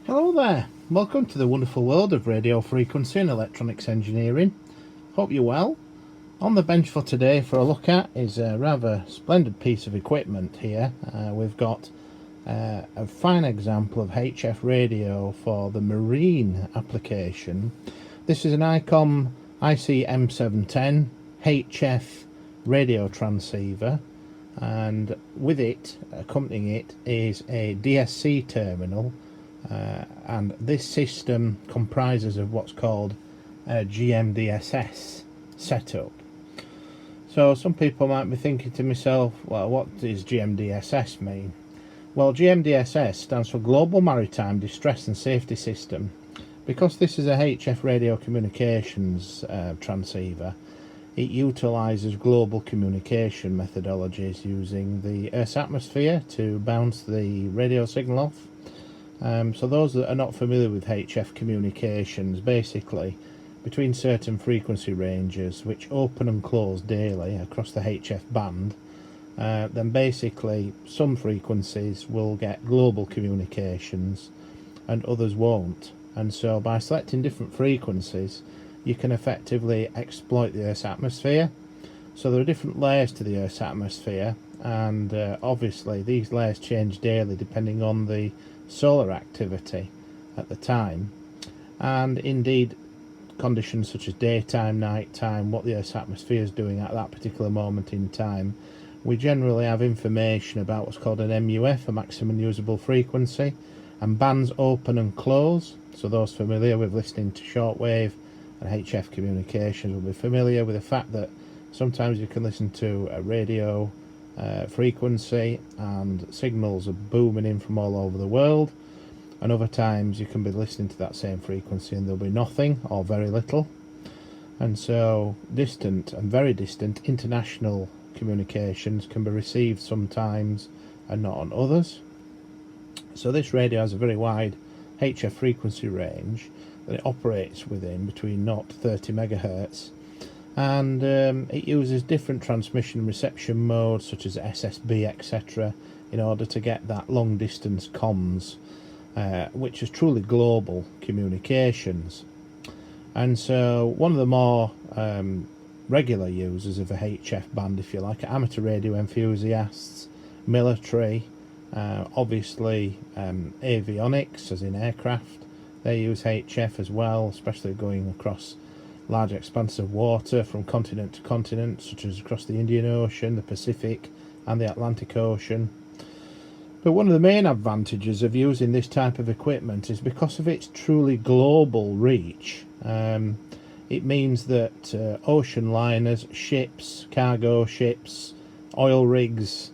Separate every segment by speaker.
Speaker 1: Hello there, welcome to the wonderful world of radio frequency and electronics engineering. Hope you're well. On the bench for today for a look at is a rather splendid piece of equipment here. We've got a fine example of HF radio for the marine application. This is an ICOM M710 HF radio transceiver, and with it, accompanying it, is a DSC terminal. And this system comprises of what's called a GMDSS setup. So some people might be thinking to myself, well, what does GMDSS mean? Well, GMDSS stands for Global Maritime Distress and Safety System. Because this is a HF radio communications transceiver, it utilises global communication methodologies using the Earth's atmosphere to bounce the radio signal off. So those that are not familiar with HF communications, basically between certain frequency ranges which open and close daily across the HF band, then basically some frequencies will get global communications and others won't. And so by selecting different frequencies, you can effectively exploit the Earth's atmosphere. So there are different layers to the Earth's atmosphere, and obviously these layers change daily depending on the solar activity at the time, and indeed conditions such as daytime, night time, what the Earth's atmosphere is doing at that particular moment in time. We generally have information about what's called an MUF, a maximum usable frequency, and bands open and close. So those familiar with listening to shortwave and HF communications will be familiar with the fact that sometimes you can listen to a radio frequency and signals are booming in from all over the world, and other times you can be listening to that same frequency and there'll be nothing or very little. And so distant and very distant international communications can be received sometimes and not on others. So this radio has a very wide HF frequency range that it operates within, between 0 to 30 megahertz. And it uses different transmission and reception modes such as SSB, etc., in order to get that long distance comms, which is truly global communications. And so one of the more regular users of a HF band, if you like, are amateur radio enthusiasts, military, obviously avionics, as in aircraft. They use HF as well, especially going across large expanses of water from continent to continent, such as across the Indian Ocean, the Pacific and the Atlantic Ocean. But one of the main advantages of using this type of equipment is because of its truly global reach. It means that ocean liners, ships, cargo ships, oil rigs,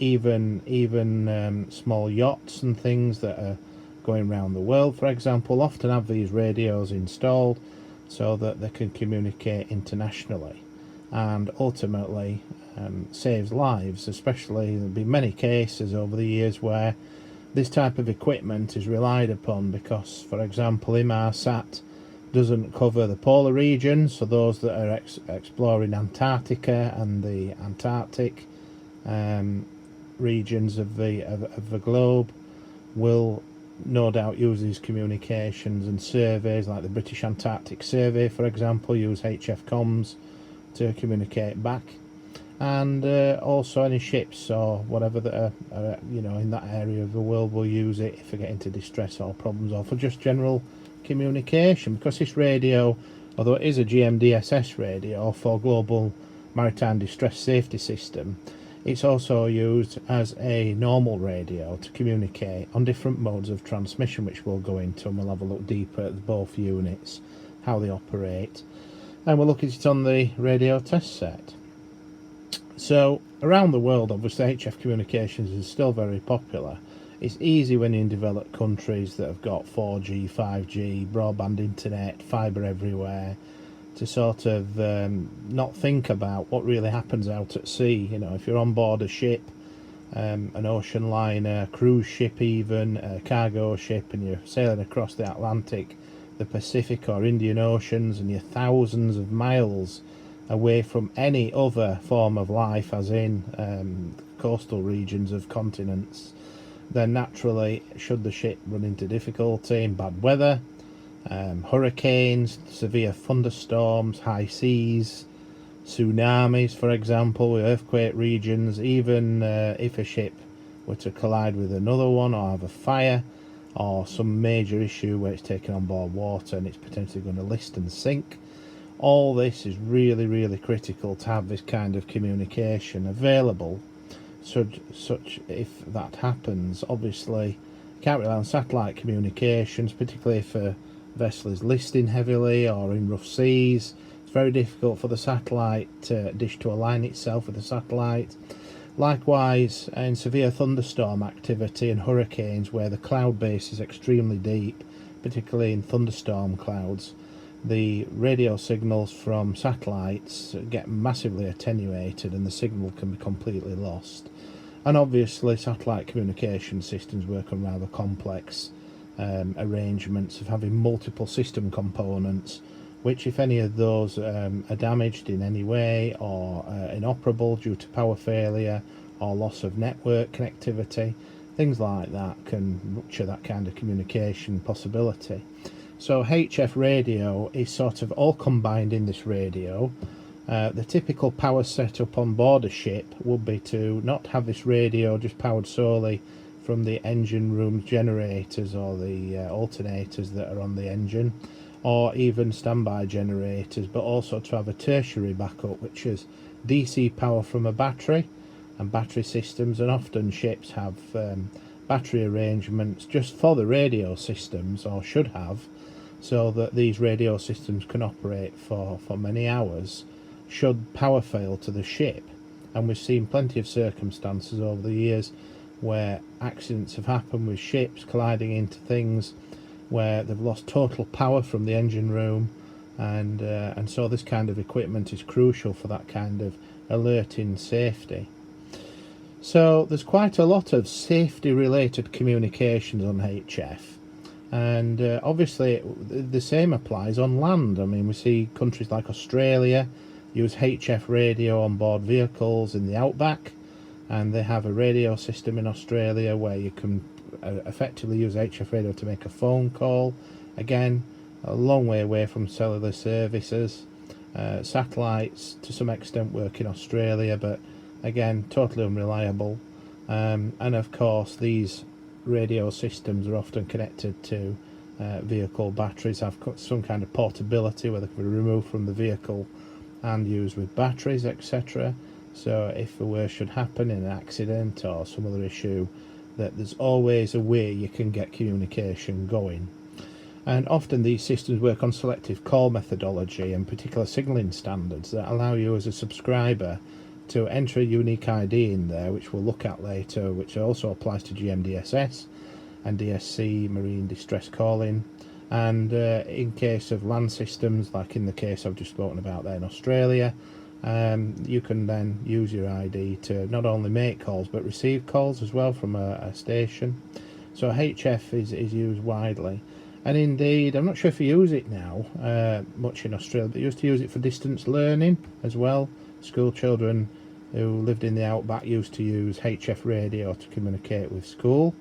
Speaker 1: even small yachts and things that are going around the world, for example, often have these radios installed so that they can communicate internationally, and ultimately saves lives. Especially, there'll be many cases over the years where this type of equipment is relied upon because, for example, Inmarsat doesn't cover the polar regions, so those that are exploring Antarctica and the Antarctic regions of the globe will no doubt use these communications, and surveys like the British Antarctic Survey, for example, use HF comms to communicate back. And also any ships or whatever that are in that area of the world will use it if they get into distress or problems, or for just general communication. Because this radio, although it is a GMDSS radio for Global Maritime Distress Safety System, it's also used as a normal radio to communicate on different modes of transmission, which we'll go into, and we'll have a look deeper at both units, how they operate, and we'll look at it on the radio test set. So around the world, obviously HF communications is still very popular. It's easy when you're in developed countries that have got 4G, 5G, broadband internet, fibre everywhere, to sort of not think about what really happens out at sea. If you're on board a ship, an ocean liner, cruise ship even, a cargo ship, and you're sailing across the Atlantic, the Pacific or Indian Oceans, and you're thousands of miles away from any other form of life, as in coastal regions of continents, then naturally, should the ship run into difficulty in bad weather, hurricanes, severe thunderstorms, high seas, tsunamis, for example, with earthquake regions, even if a ship were to collide with another one or have a fire or some major issue where it's taken on board water and it's potentially going to list and sink, all this is really critical to have this kind of communication available. Such if that happens, obviously can't rely on satellite communications, particularly if a vessel is listing heavily or in rough seas. It's very difficult for the satellite dish to align itself with the satellite. Likewise, in severe thunderstorm activity and hurricanes where the cloud base is extremely deep, particularly in thunderstorm clouds, the radio signals from satellites get massively attenuated and the signal can be completely lost. And obviously satellite communication systems work on rather complex arrangements of having multiple system components, which if any of those are damaged in any way or inoperable due to power failure or loss of network connectivity, things like that can rupture that kind of communication possibility. So HF radio is sort of all combined in this radio. The typical power setup on board a ship would be to not have this radio just powered solely from the engine room generators or the alternators that are on the engine, or even standby generators, but also to have a tertiary backup, which is DC power from a battery and battery systems. And often ships have battery arrangements just for the radio systems, or should have, so that these radio systems can operate for many hours should power fail to the ship. And we've seen plenty of circumstances over the years where accidents have happened with ships colliding into things where they've lost total power from the engine room, and so this kind of equipment is crucial for that kind of alerting safety. So there's quite a lot of safety related communications on HF, and obviously the same applies on land. I mean, we see countries like Australia use HF radio on board vehicles in the outback, and they have a radio system in Australia where you can effectively use HF radio to make a phone call. Again, a long way away from cellular services. Satellites to some extent work in Australia, but again totally unreliable. And of course these radio systems are often connected to vehicle batteries, have some kind of portability where they can be removed from the vehicle and used with batteries, etc. So if the worst should happen in an accident or some other issue, that there's always a way you can get communication going. And often these systems work on selective call methodology and particular signalling standards that allow you as a subscriber to enter a unique ID in there, which we'll look at later, which also applies to GMDSS and DSC Marine Distress calling. And in case of land systems, like in the case I've just spoken about there in Australia, you can then use your ID to not only make calls but receive calls as well from a station. So HF is used widely, and indeed I'm not sure if you use it now much in Australia, but you used to use it for distance learning as well. School children who lived in the outback used to use HF radio to communicate with school.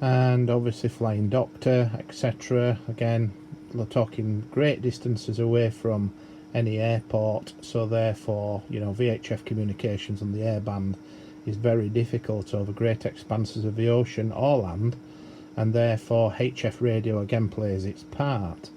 Speaker 1: And obviously flying doctor, etc. Again, we're talking great distances away from any airport, so therefore, you know, VHF communications on the airband is very difficult over great expanses of the ocean or land, and therefore HF radio again plays its part.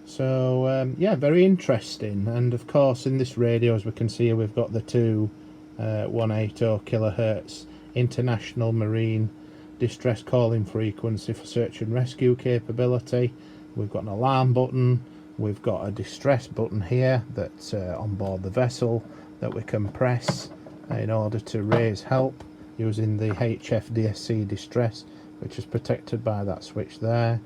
Speaker 1: So yeah, very interesting. And of course in this radio, as we can see here, we've got the two 180 kilohertz international marine distress calling frequency for search and rescue capability. We've got an alarm button, we've got a distress button here that's on board the vessel that we can press in order to raise help using the HF DSC Distress, which is protected by that switch there.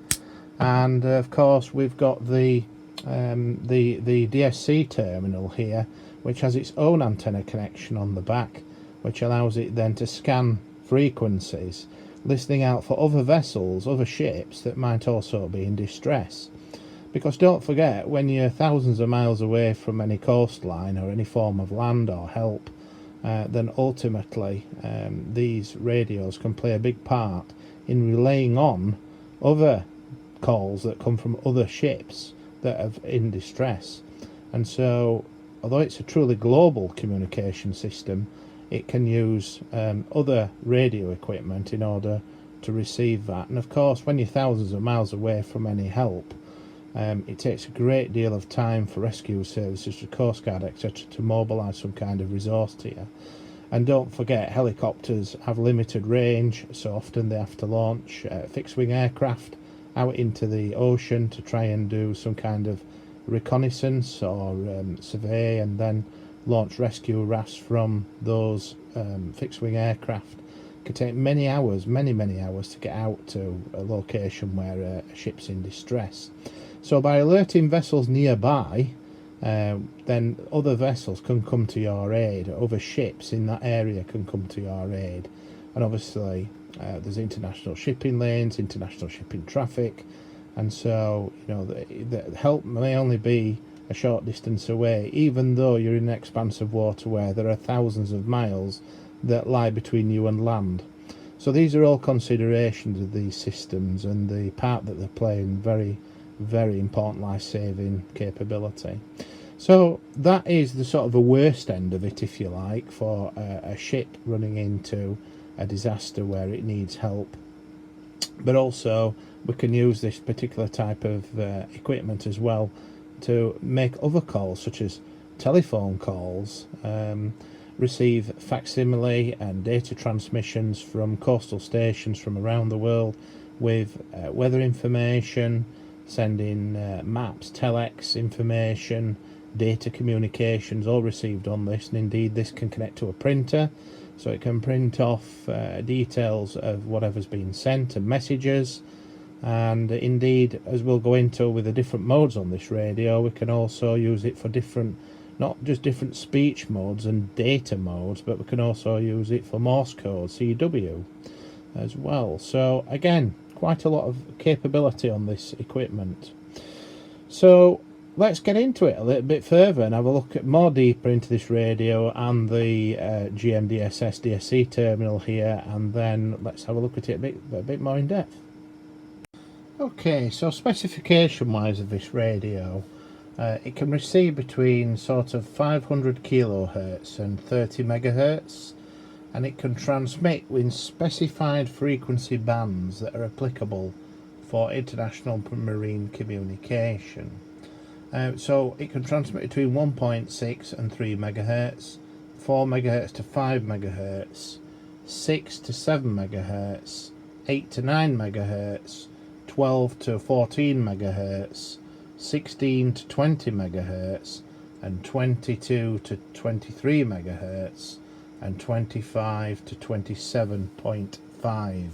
Speaker 1: And of course we've got the DSC terminal here, which has its own antenna connection on the back, which allows it then to scan frequencies, listening out for other vessels, other ships that might also be in distress. Because don't forget, when you're thousands of miles away from any coastline or any form of land or help, then ultimately these radios can play a big part in relaying on other calls that come from other ships that are in distress. And so, although it's a truly global communication system, it can use other radio equipment in order to receive that. And of course, when you're thousands of miles away from any help, it takes a great deal of time for rescue services, the Coast Guard, etc., to mobilise some kind of resource to you. And don't forget, helicopters have limited range, so often they have to launch fixed-wing aircraft out into the ocean to try and do some kind of reconnaissance or survey, and then launch rescue rafts from those fixed-wing aircraft. It can take many hours to get out to a location where a ship's in distress. So by alerting vessels nearby, then other vessels can come to your aid, other ships in that area can come to your aid. And obviously there's international shipping lanes, international shipping traffic, and so the help may only be a short distance away, even though you're in an expanse of water where there are thousands of miles that lie between you and land. So these are all considerations of these systems and the part that they play in very, very important life-saving capability. So that is the sort of a worst end of it, if you like, for a ship running into a disaster where it needs help. But also we can use this particular type of equipment as well to make other calls, such as telephone calls, receive facsimile and data transmissions from coastal stations from around the world with weather information, sending maps, telex information, data communications, all received on this. And indeed this can connect to a printer, so it can print off details of whatever's been sent and messages. And indeed, as we'll go into with the different modes on this radio, we can also use it for different, not just different speech modes and data modes, but we can also use it for Morse Code CW as well. So again, quite a lot of capability on this equipment. So let's get into it a little bit further and have a look at more deeper into this radio and the GMDSS DSC terminal here, and then let's have a look at it a bit more in depth. Okay, so specification wise of this radio, it can receive between sort of 500 kilohertz and 30 megahertz, and it can transmit in specified frequency bands that are applicable for international marine communication. So it can transmit between 1.6 and 3 megahertz, 4 megahertz to 5 megahertz, 6 to 7 megahertz, 8 to 9 megahertz, 12 to 14 megahertz, 16 to 20 megahertz, and 22 to 23 megahertz, and 25 to 27.5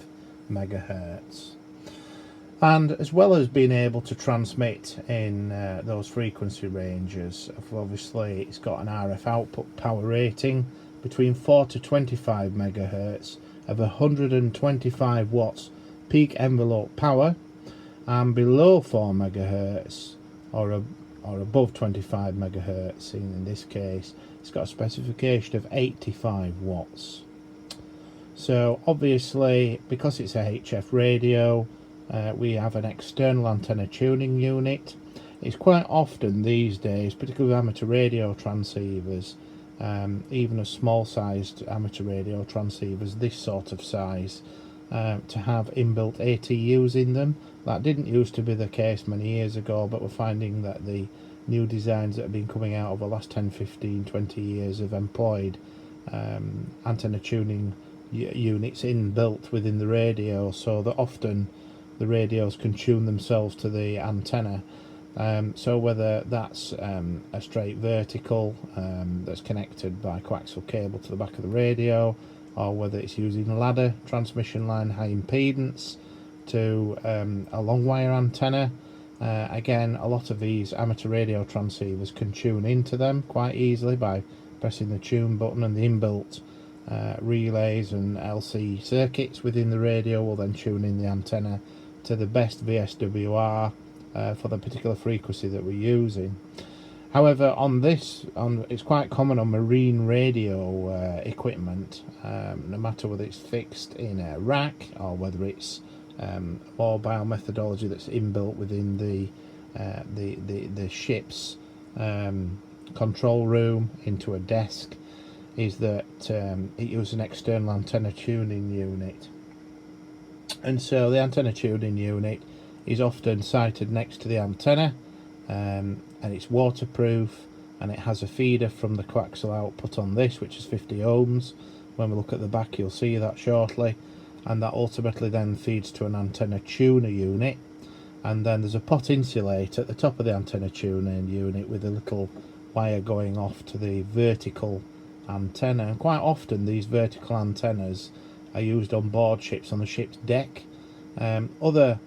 Speaker 1: megahertz. And as well as being able to transmit in those frequency ranges, obviously it's got an RF output power rating between 4 to 25 megahertz of 125 watts peak envelope power, and below 4 megahertz or above 25 megahertz in this case, it's got a specification of 85 watts. So obviously, because it's a HF radio, we have an external antenna tuning unit. It's quite often these days, particularly with amateur radio transceivers, even a small sized amateur radio transceivers this sort of size, to have inbuilt ATUs in them. That didn't used to be the case many years ago, but we're finding that the new designs that have been coming out over the last 10, 15, 20 years have employed antenna tuning units inbuilt within the radio, so that often the radios can tune themselves to the antenna. So whether that's a straight vertical that's connected by coaxial cable to the back of the radio, or whether it's using a ladder transmission line high impedance to a long wire antenna, again, a lot of these amateur radio transceivers can tune into them quite easily by pressing the tune button, and the inbuilt relays and LC circuits within the radio will then tune in the antenna to the best VSWR for the particular frequency that we're using. However, on this, it's quite common on marine radio equipment, no matter whether it's fixed in a rack or whether it's mobile methodology that's inbuilt within the ship's control room into a desk, is that it uses an external antenna tuning unit. And so the antenna tuning unit is often sited next to the antenna, and it's waterproof, and it has a feeder from the coaxial output on this, which is 50 ohms. When we look at the back, you'll see that shortly, and that ultimately then feeds to an antenna tuner unit. And then there's a pot insulator at the top of the antenna tuning unit with a little wire going off to the vertical antenna. And quite often these vertical antennas are used on board ships, on the ship's deck. Other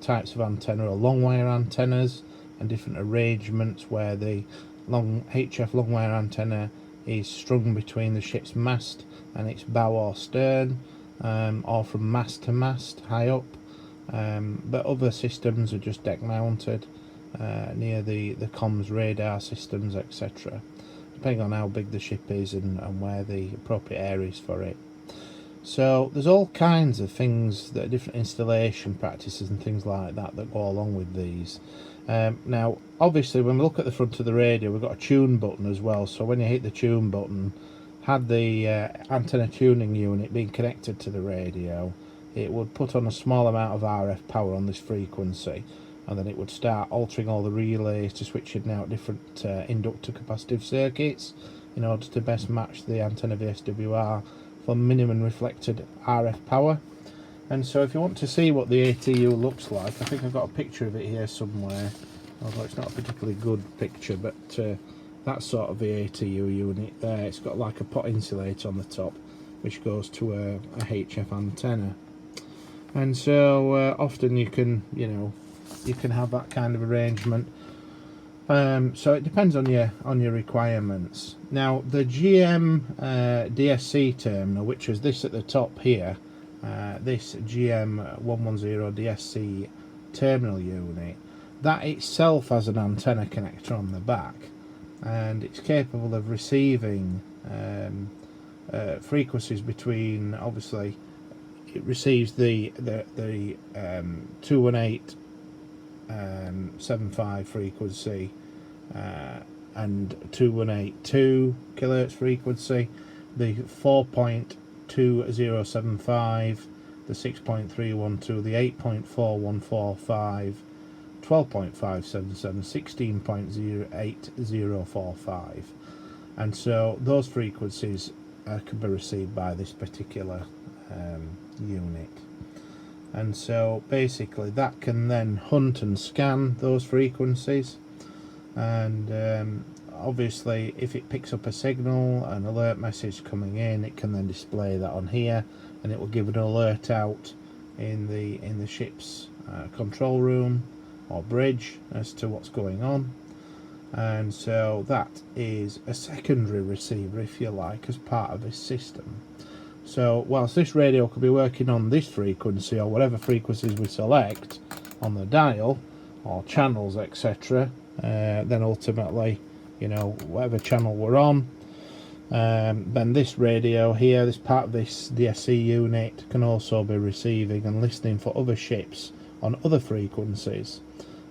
Speaker 1: types of antenna are long wire antennas, and different arrangements where the HF long wire antenna is strung between the ship's mast and its bow or stern, or from mast to mast high up. But other systems are just deck mounted near the comms radar systems, etc., depending on how big the ship is and where the appropriate areas for it. So there's all kinds of things, that are different installation practices and things like that that go along with these. Now obviously when we look at the front of the radio, we've got a tune button as well, so when you hit the tune button, had the antenna tuning unit been connected to the radio, it would put on a small amount of RF power on this frequency, and then it would start altering all the relays to switching out different inductor capacitive circuits in order to best match the antenna VSWR for minimum reflected RF power. And so if you want to see what the ATU looks like, I think I've got a picture of it here somewhere, although it's not a particularly good picture, but that's sort of the ATU unit there. It's got like a pot insulator on the top which goes to a HF antenna. And so often you can have that kind of arrangement. So it depends on your requirements. Now the GMDSC terminal, which is this at the top here, this GM110DSC terminal unit, that itself has an antenna connector on the back, and it's capable of receiving frequencies between, obviously it receives the 218.75 frequency and 2182 kilohertz frequency, the 4.2075, the 6.312, the 8.4145, 12.577, 16.08045, and so those frequencies can be received by this particular unit. And so basically that can then hunt and scan those frequencies, and obviously if it picks up a signal, an alert message coming in, it can then display that on here, and it will give an alert out in the ship's control room or bridge as to what's going on. And so that is a secondary receiver, if you like, as part of this system. So whilst this radio could be working on this frequency or whatever frequencies we select on the dial or channels, etc., then ultimately, whatever channel we're on, then this radio here, this part of this DSC unit, can also be receiving and listening for other ships on other frequencies,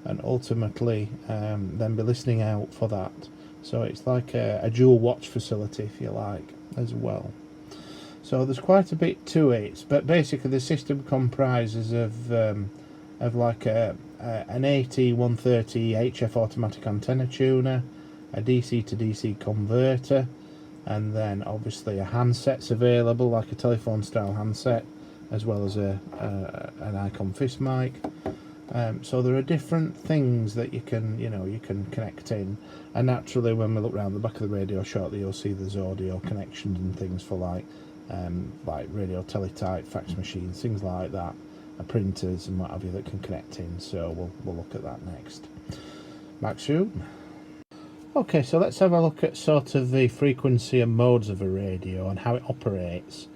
Speaker 1: and ultimately then be listening out for that. So it's like a dual watch facility, if you like, as well. So there's quite a bit to it, but basically the system comprises of like an AT130 HF automatic antenna tuner, a DC to DC converter, and then obviously a handset's available, like a telephone style handset, as well as an ICOM fist mic. So there are different things that you can connect in, and naturally when we look around the back of the radio shortly, you'll see there's audio connections and things for like radio teletype, fax machines, things like that, printers and what have you that can connect in. So we'll look at that next. Back soon. Okay, so let's have a look at sort of the frequency and modes of a radio and how it operates.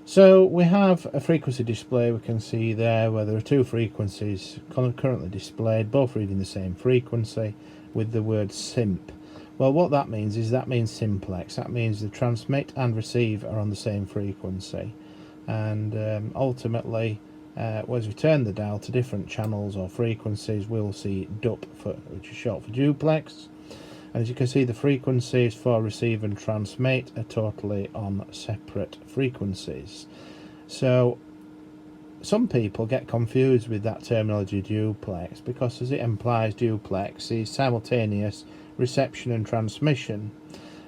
Speaker 1: So we have a frequency display, we can see there where there are two frequencies currently displayed, both reading the same frequency, with the word simp. Well, what that means is simplex. That means the transmit and receive are on the same frequency, and ultimately as we turn the dial to different channels or frequencies, we'll see DUP, which is short for duplex. And as you can see, the frequencies for receive and transmit are totally on separate frequencies. So some people get confused with that terminology duplex, because as it implies, duplex is simultaneous reception and transmission,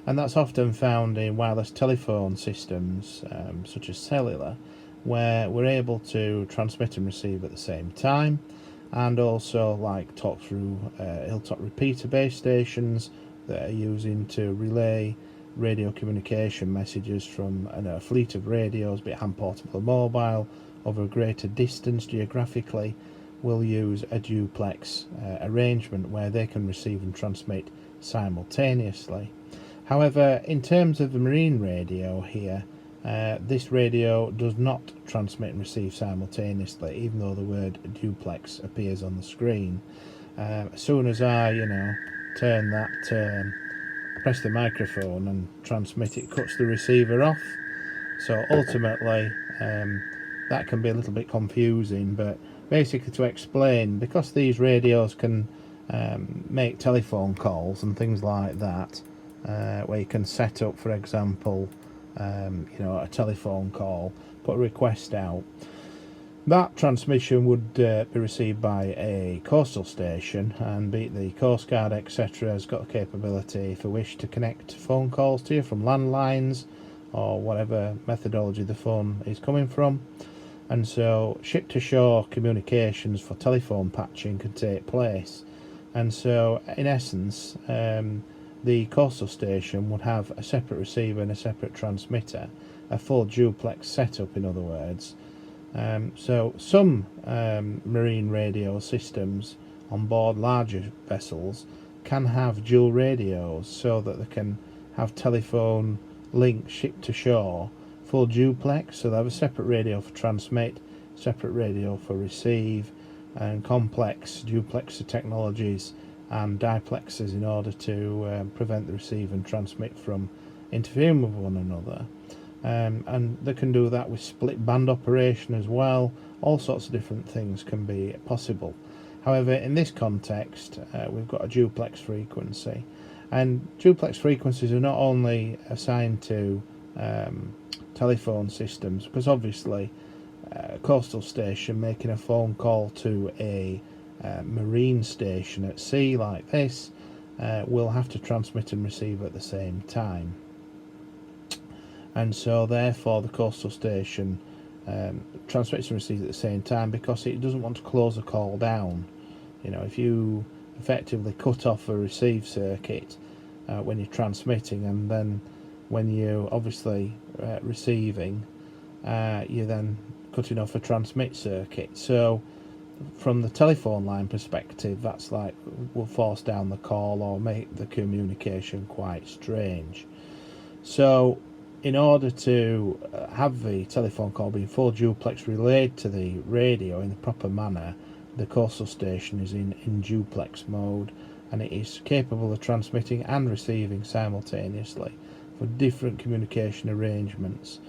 Speaker 1: and that's often found in wireless telephone systems such as cellular, where we're able to transmit and receive at the same time, and also like talk through Hilltop repeater base stations that are using to relay radio communication messages from a fleet of radios, be it hand portable or mobile, over a greater distance geographically. Will use a duplex arrangement where they can receive and transmit simultaneously. However, in terms of the marine radio here, this radio does not transmit and receive simultaneously, even though the word duplex appears on the screen. As soon as I, turn that, press the microphone and transmit, it cuts the receiver off. So ultimately, that can be a little bit confusing, but basically to explain, because these radios can make telephone calls and things like that, where you can set up, for example, a telephone call, put a request out. That transmission would be received by a coastal station, and be it the Coast Guard, etc., has got the capability, if you wish, to connect phone calls to you from landlines or whatever methodology the phone is coming from. And so ship-to-shore communications for telephone patching can take place. And so, in essence, the coastal station would have a separate receiver and a separate transmitter, a full duplex setup, in other words. So some marine radio systems on board larger vessels can have dual radios, so that they can have telephone link ship-to-shore, full duplex, so they have a separate radio for transmit, separate radio for receive, and complex duplexer technologies and diplexers in order to prevent the receive and transmit from interfering with one another. And they can do that with split band operation as well. All sorts of different things can be possible. However, in this context, we've got a duplex frequency, and duplex frequencies are not only assigned to telephone systems, because obviously a coastal station making a phone call to a marine station at sea like this will have to transmit and receive at the same time, and so therefore the coastal station transmits and receives at the same time, because it doesn't want to close the call down. If you effectively cut off a receive circuit when you're transmitting, and then when you're obviously receiving, you're then cutting off a transmit circuit. So from the telephone line perspective, that's like will force down the call or make the communication quite strange. So in order to have the telephone call being full duplex relayed to the radio in the proper manner, the coastal station is in duplex mode, and it is capable of transmitting and receiving simultaneously for different communication arrangements.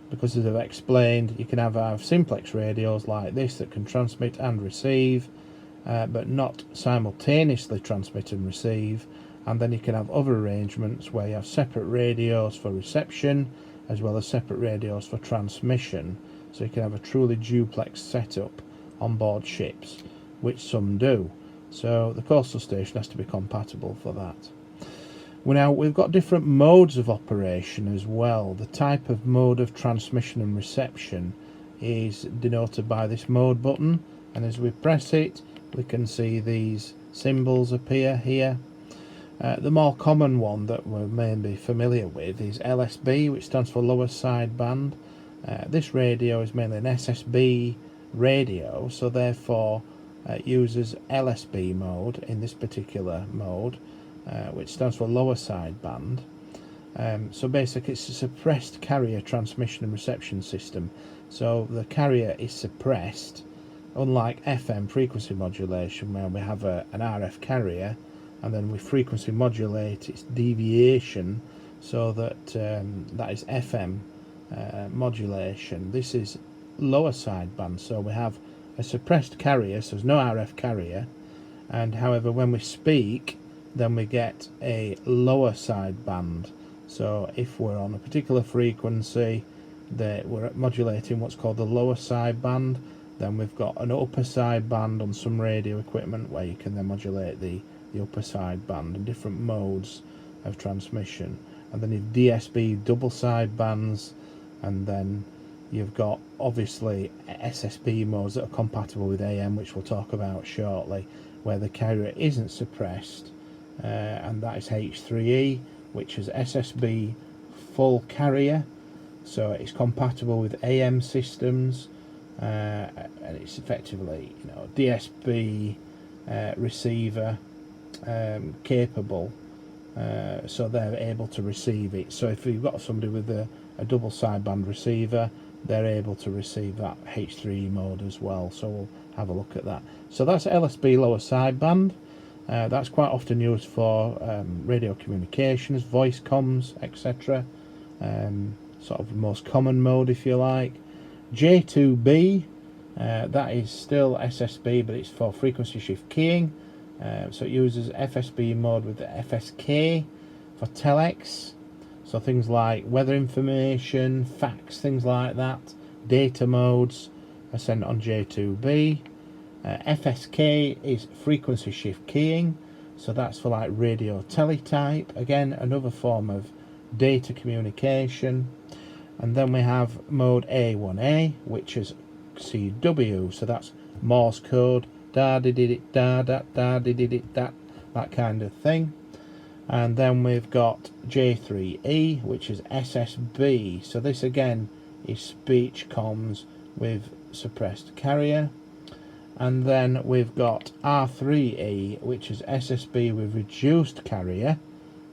Speaker 1: Because, as I've explained, you can have simplex radios like this that can transmit and receive, but not simultaneously transmit and receive. And then you can have other arrangements where you have separate radios for reception as well as separate radios for transmission. So you can have a truly duplex setup on board ships, which some do. So the coastal station has to be compatible for that. Now we've got different modes of operation as well. The type of mode of transmission and reception is denoted by this mode button, and as we press it we can see these symbols appear here. The more common one that we may be familiar with is LSB, which stands for lower sideband. This radio is mainly an SSB radio, so therefore it uses LSB mode in this particular mode, which stands for lower sideband. So basically it's a suppressed carrier transmission and reception system. So the carrier is suppressed, unlike FM frequency modulation where we have an RF carrier and then we frequency modulate its deviation so that that is FM modulation. This is lower sideband, so we have a suppressed carrier, so there's no RF carrier, and however when we speak then we get a lower sideband. So if we're on a particular frequency that we're modulating what's called the lower sideband, then we've got an upper sideband on some radio equipment where you can then modulate the upper sideband in different modes of transmission. And then you've DSB double sidebands, and then you've got obviously SSB modes that are compatible with AM, which we'll talk about shortly, where the carrier isn't suppressed, and that is H3E, which is SSB full carrier, so it's compatible with AM systems, and it's effectively, you know, DSB receiver capable, so they're able to receive it. So if you've got somebody with a double sideband receiver, they're able to receive that H3E mode as well, so we'll have a look at that. So that's LSB lower sideband. That's quite often used for radio communications, voice comms, etc. Sort of the most common mode, if you like. J2B, that is still SSB, but it's for frequency shift keying. So it uses FSB mode with the FSK for telex. So things like weather information, fax, things like that. Data modes are sent on J2B. FSK is frequency shift keying, so that's for like radio teletype, again another form of data communication. And then we have mode A1A, which is CW, so that's Morse code, da di di da da da di di da, that kind of thing. And then we've got J3E, which is SSB, so this again is speech comms with suppressed carrier. And then we've got R3E, which is SSB with reduced carrier.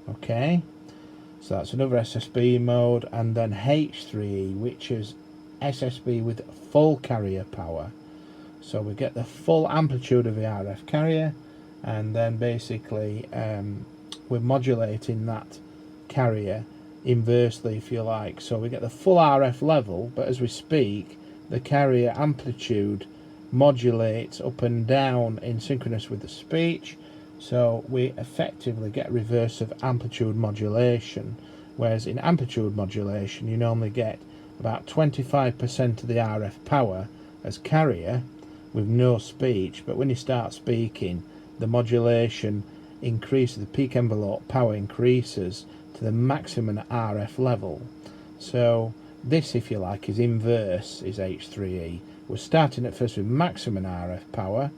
Speaker 1: Okay, so that's another SSB mode. And then H3E, which is SSB with full carrier power. So we get the full amplitude of the RF carrier, and then basically we're modulating that carrier inversely, if you like. So we get the full RF level, but as we speak, the carrier amplitude modulates up and down in synchronous with the speech, so we effectively get reverse of amplitude modulation, whereas in amplitude modulation you normally get about 25% of the RF power as carrier with no speech, but when you start speaking the modulation increases, the peak envelope power increases to the maximum RF level. So this, if you like, is inverse, is H3E. We're starting at first with maximum RF power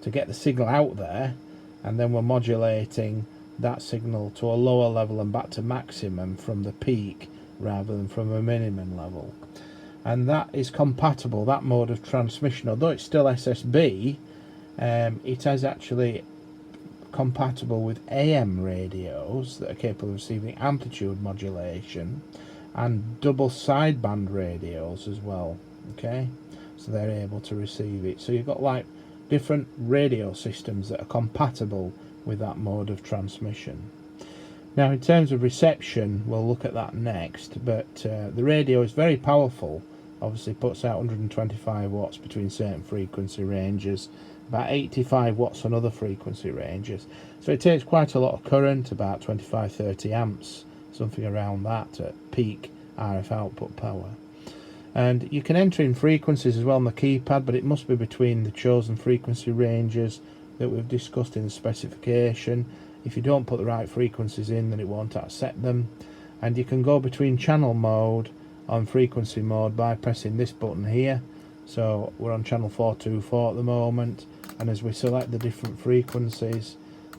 Speaker 1: to get the signal out there, and then we're modulating that signal to a lower level and back to maximum from the peak rather than from a minimum level. And that is compatible, that mode of transmission, although it's still SSB, it is actually compatible with AM radios that are capable of receiving amplitude modulation, and double sideband radios as well. Okay, so they're able to receive it. So you've got like different radio systems that are compatible with that mode of transmission. Now in terms of reception, we'll look at that next, but the radio is very powerful, obviously puts out 125 watts between certain frequency ranges, about 85 watts on other frequency ranges, so it takes quite a lot of current, about 25-30 amps, something around that at peak RF output power. And you can enter in frequencies as well on the keypad, but it must be between the chosen frequency ranges that we've discussed in the specification. If you don't put the right frequencies in, then it won't accept them. And you can go between channel mode on frequency mode by pressing this button here. So we're on channel 424 at the moment, and as we select the different frequencies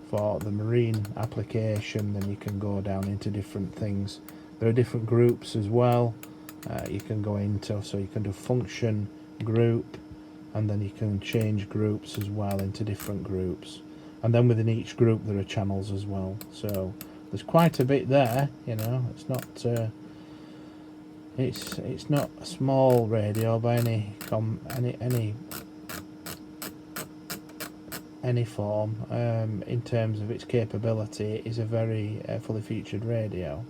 Speaker 1: for the marine application, then you can go down into different things. There are different groups as well. You can go into, so you can do function group, and then you can change groups as well into different groups, and then within each group there are channels as well. So there's quite a bit there, you know. It's not a small radio by any any form in terms of its capability. It is a very fully featured radio.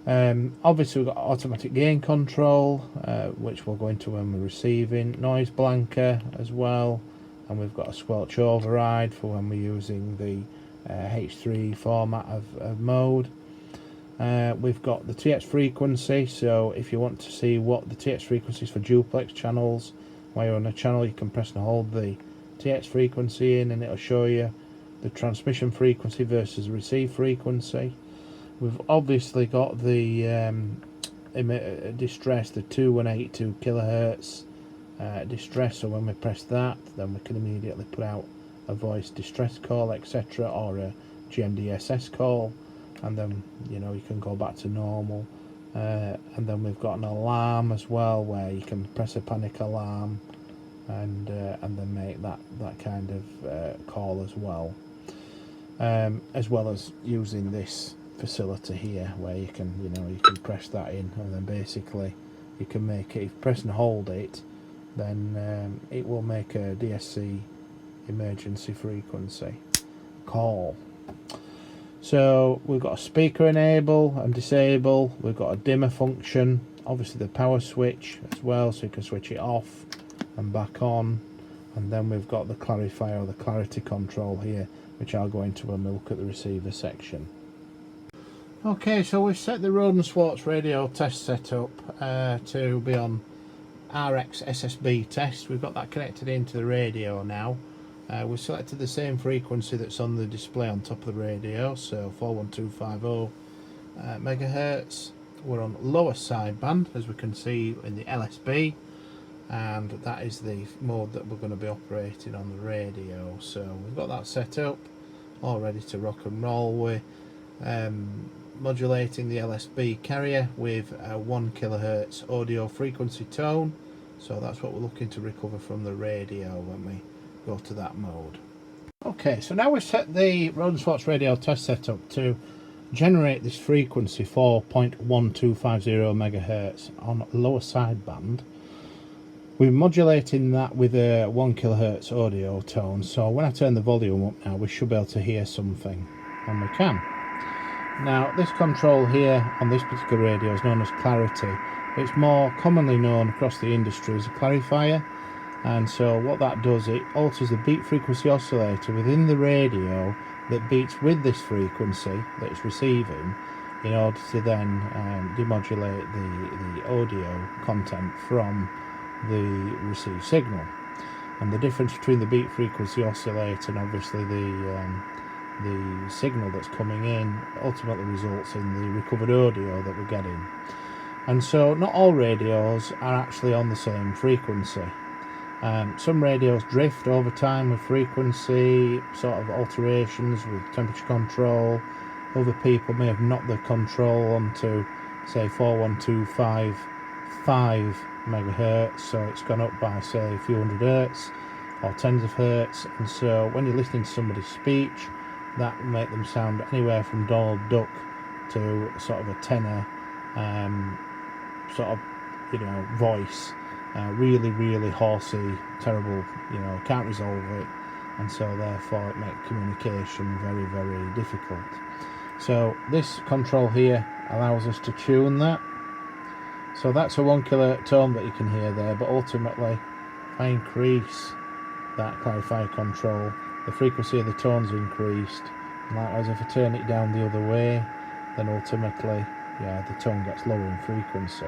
Speaker 1: Obviously we've got automatic gain control, which we'll go into when we're receiving, noise blanker as well, and we've got a squelch override for when we're using the H3 format of mode. We've got the TX frequency, so if you want to see what the TX frequency is for duplex channels, while you're on a channel you can press and hold the TX frequency in and it'll show you the transmission frequency versus receive frequency. We've obviously got the distress, the 2182 kilohertz distress, so when we press that then we can immediately put out a voice distress call, etc., or a GMDSS call, and then you can go back to normal. And then we've got an alarm as well, where you can press a panic alarm and then make that kind of call as well as using this facility here, where you can you can press that in, and then basically you can make it, if you press and hold it, then it will make a DSC emergency frequency call. So we've got a speaker enable and disable, we've got a dimmer function, obviously the power switch as well, so you can switch it off and back on, and then we've got the clarifier or the clarity control here, which I'll go into when we look at the receiver section. Okay, so we've set the Rohde Schwarz radio test setup to be on RX SSB test. We've got that connected into the radio now. We've selected the same frequency that's on the display on top of the radio, so 41250 megahertz. We're on lower sideband, as we can see in the LSB, and that is the mode that we're going to be operating on the radio. So we've got that set up, all ready to rock and roll. We're modulating the LSB carrier with a 1 kilohertz audio frequency tone, so that's what we're looking to recover from the radio when we go to that mode. Okay, so now we've set the Rohde Schwarz radio test setup to generate this frequency 4.1250 megahertz on lower sideband. We're modulating that with a 1 kilohertz audio tone, so when I turn the volume up now we should be able to hear something, and we can. Now this control here on this particular radio is known as clarity. It's more commonly known across the industry as a clarifier, and so what that does, it alters the beat frequency oscillator within the radio that beats with this frequency that it's receiving, in order to then demodulate the audio content from the received signal. And the difference between the beat frequency oscillator and obviously the signal that's coming in ultimately results in the recovered audio that we're getting. And so not all radios are actually on the same frequency. Some radios drift over time with frequency sort of alterations with temperature control. Other people may have knocked the control onto, say, 41255 megahertz, so it's gone up by, say, a few hundred hertz or tens of hertz, and so when you're listening to somebody's speech, that will make them sound anywhere from Donald Duck to sort of a tenor sort of voice, really horsey, terrible, can't resolve it, and so therefore it makes communication very difficult. So this control here allows us to tune that. So that's a 1 kilohertz tone that you can hear there, but ultimately if I increase that clarifier control, the frequency of the tone's increased, and likewise if I turn it down the other way, then ultimately the tone gets lower in frequency.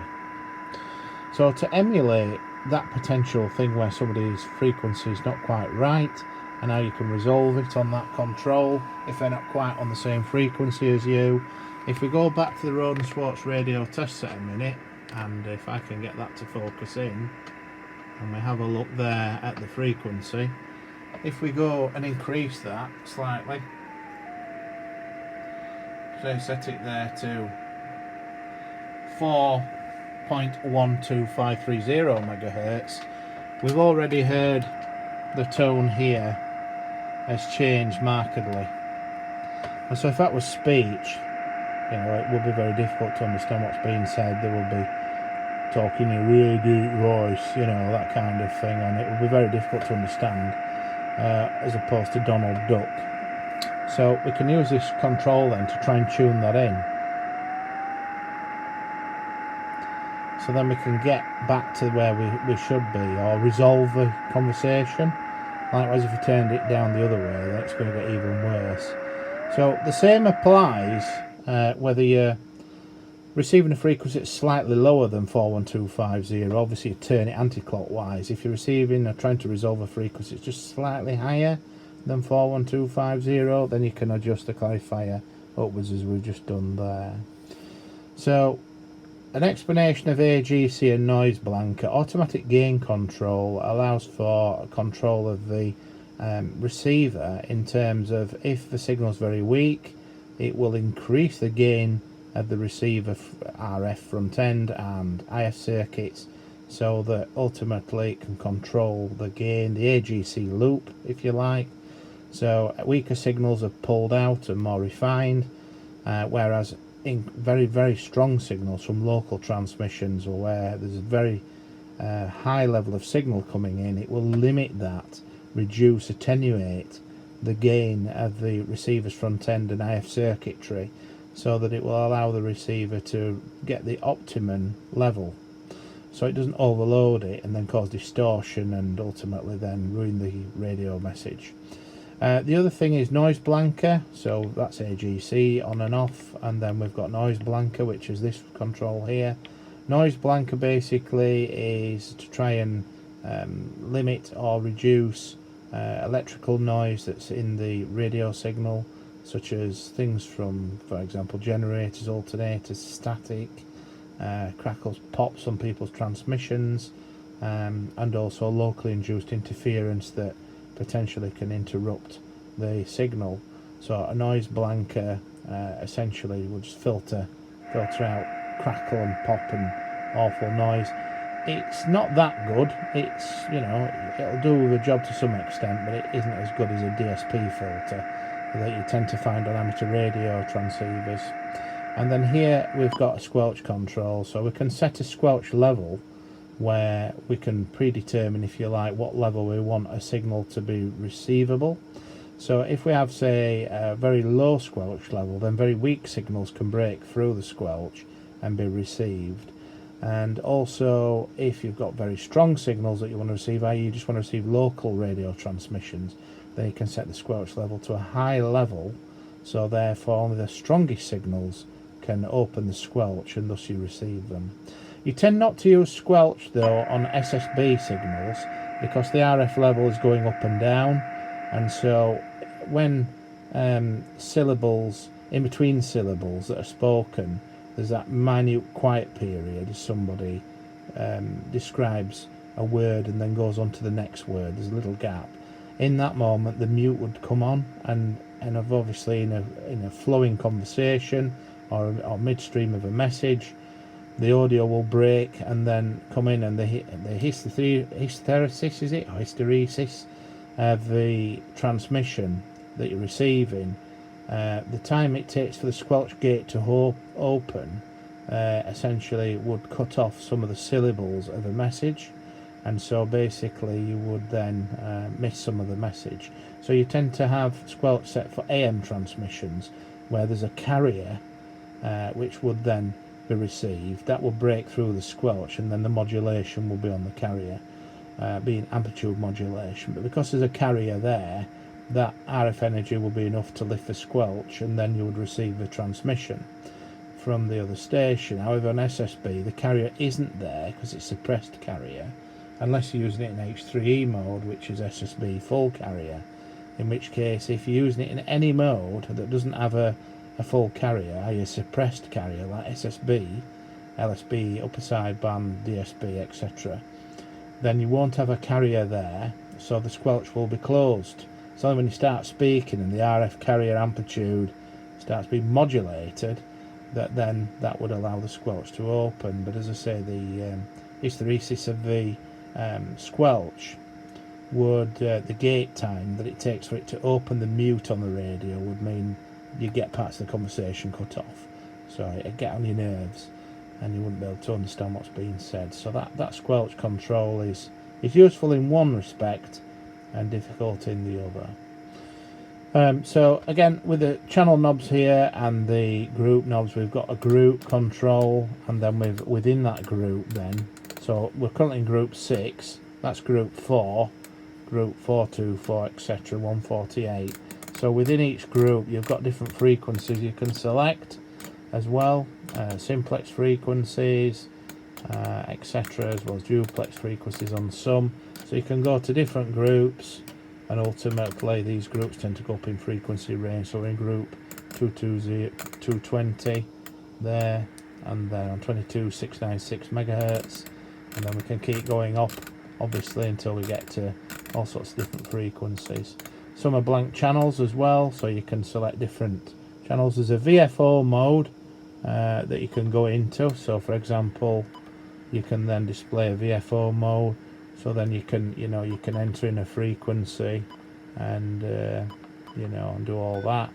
Speaker 1: So to emulate that potential thing where somebody's frequency is not quite right, and how you can resolve it on that control if they're not quite on the same frequency as you, if we go back to the Rohde Schwarz radio test set a minute, and if I can get that to focus in, and we have a look there at the frequency, if we go and increase that slightly, say set it there to 4.12530 megahertz, we've already heard the tone here has changed markedly. And so if that was speech, it would be very difficult to understand what's being said. They would be talking in a really deep voice, that kind of thing, and it would be very difficult to understand. as opposed to Donald Duck. So we can use this control then to try and tune that in. So then we can get back to where we should be, or resolve the conversation. Likewise, if you turned it down the other way, then it's going to get even worse. So the same applies whether you're receiving a frequency that's slightly lower than 41250. Obviously you turn it anti-clockwise. If you're receiving or trying to resolve a frequency that's just slightly higher than 41250, then you can adjust the clarifier upwards as we've just done there. So an explanation of AGC and noise blanker. Automatic gain control allows for control of the receiver in terms of if the signal is very weak, it will increase the gain of the receiver RF front end and IF circuits, so that ultimately it can control the gain, the AGC loop if you like. So weaker signals are pulled out and more refined, whereas in very strong signals from local transmissions, or where there's a very high level of signal coming in, it will limit that, reduce, attenuate the gain of the receiver's front end and IF circuitry, so that it will allow the receiver to get the optimum level, so it doesn't overload it and then cause distortion and ultimately then ruin the radio message. The other thing is noise blanker, so that's AGC on and off, and then we've got noise blanker, which is this control here. Noise blanker basically is to try and limit or reduce electrical noise that's in the radio signal, such as things from, for example, generators, alternators, static, crackles, pops on people's transmissions, and also locally induced interference that potentially can interrupt the signal. So a noise blanker essentially will just filter out crackle and pop and awful noise. It's not that good. It's, you know, it'll do the job to some extent, but it isn't as good as a DSP filter that you tend to find on amateur radio transceivers. And then here we've got a squelch control, so we can set a squelch level where we can predetermine, if you like, what level we want a signal to be receivable. So if we have, say, a very low squelch level, then very weak signals can break through the squelch and be received. And also, if you've got very strong signals that you want to receive, i.e. you just want to receive local radio transmissions, then you can set the squelch level to a high level, so therefore only the strongest signals can open the squelch and thus you receive them. You tend not to use squelch though on SSB signals, because the RF level is going up and down, and so when syllables, in between syllables that are spoken, there's that minute quiet period as somebody describes a word and then goes on to the next word. There's a little gap. In that moment the mute would come on, and obviously in a flowing conversation or midstream of a message, the audio will break and then come in, and the hysteresis, is it, or hysteresis of the transmission that you're receiving, the time it takes for the squelch gate to open essentially would cut off some of the syllables of a message, and so basically you would then miss some of the message. So you tend to have squelch set for AM transmissions, where there's a carrier which would then be received. That will break through the squelch, and then the modulation will be on the carrier, being amplitude modulation. But because there's a carrier there, that RF energy will be enough to lift the squelch, and then you would receive the transmission from the other station. However, on SSB the carrier isn't there because it's suppressed carrier, unless you're using it in H3E mode, which is SSB full carrier, in which case if you're using it in any mode that doesn't have a full carrier, i.e. a suppressed carrier like SSB, LSB, upper sideband, DSB, etc., then you won't have a carrier there, so the squelch will be closed. It's only when you start speaking and the RF carrier amplitude starts being modulated that would allow the squelch to open. But as I say, the hysteresis of the squelch would, the gate time that it takes for it to open the mute on the radio would mean you get parts of the conversation cut off, so it'd get on your nerves and you wouldn't be able to understand what's being said. So that squelch control is useful in one respect, and difficult in the other. So again, with the channel knobs here and the group knobs, we've got a group control, and then within that group then, so we're currently in group 6, that's group 4, group 424, etc., 148. So within each group you've got different frequencies you can select as well, simplex frequencies, etc., as well as duplex frequencies on some. So you can go to different groups, and ultimately these groups tend to go up in frequency range. So we're in group 220 there, and then on 22696 megahertz, and then we can keep going up obviously until we get to all sorts of different frequencies. Some are blank channels as well, so you can select different channels. There's a VFO mode that you can go into, so for example you can then display a VFO mode, so then you can you can enter in a frequency and and do all that.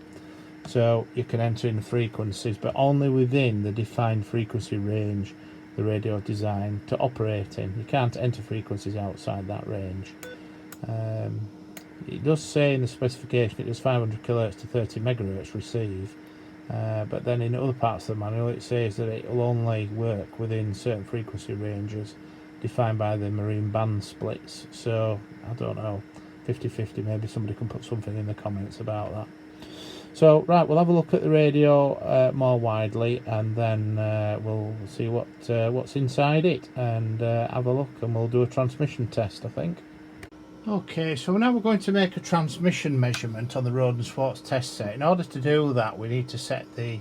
Speaker 1: So you can enter in frequencies, but only within the defined frequency range the radio is designed to operate in. You can't enter frequencies outside that range. It does say in the specification it does 500 kHz to 30 megahertz receive, but then in other parts of the manual it says that it will only work within certain frequency ranges defined by the marine band splits. So I don't know, 50-50, maybe somebody can put something in the comments about that. So right, we'll have a look at the radio more widely, and then we'll see what's inside it, and have a look, and we'll do a transmission test, I think. Okay, so now we're going to make a transmission measurement on the Rohde Schwarz test set. In order to do that, we need to set the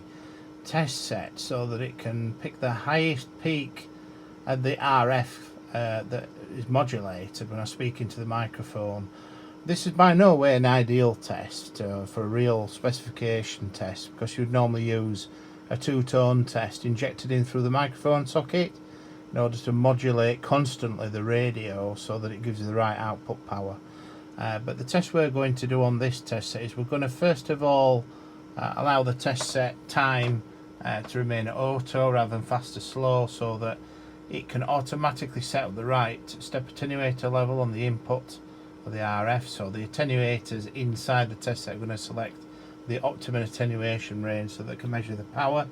Speaker 1: test set so that it can pick the highest peak at the RF that is modulated when I speak into the microphone. This is by no way an ideal test for a real specification test, because you'd normally use a two-tone test injected in through the microphone socket in order to modulate constantly the radio so that it gives you the right output power. But the test we're going to do on this test set is we're going to first of all allow the test set time to remain auto rather than fast or slow, so that it can automatically set up the right step attenuator level on the input of the RF. So the attenuators inside the test set are going to select the optimum attenuation range so that it can measure the power.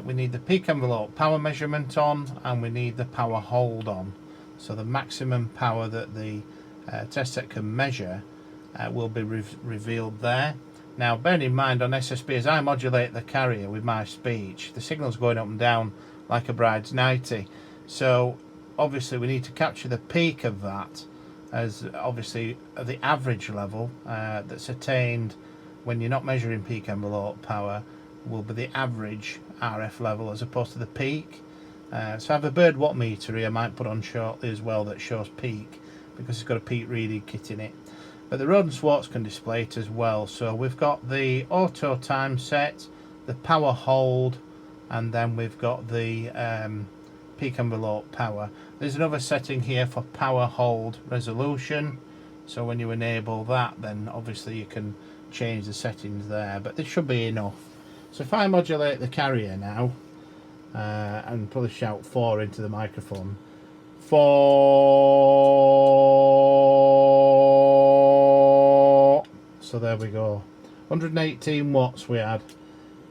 Speaker 1: We need the peak envelope power measurement on, and we need the power hold on. So the maximum power that the test set can measure will be revealed there. Now bearing in mind on SSB, as I modulate the carrier with my speech, the signal's going up and down like a bride's nightie. So obviously we need to capture the peak of that as obviously the average level that's attained when you're not measuring peak envelope power will be the average RF level as opposed to the peak. So I have a bird watt meter here I might put on shortly as well that shows peak, because it's got a peak reading kit in it. But the Rohde Schwarz can display it as well. So we've got the auto time set, the power hold, and then we've got the peak envelope power. There's another setting here for power hold resolution, so when you enable that then obviously you can change the settings there, but this should be enough. So if I modulate the carrier now and probably shout 4 into the microphone, 4, so there we go, 118 watts we had,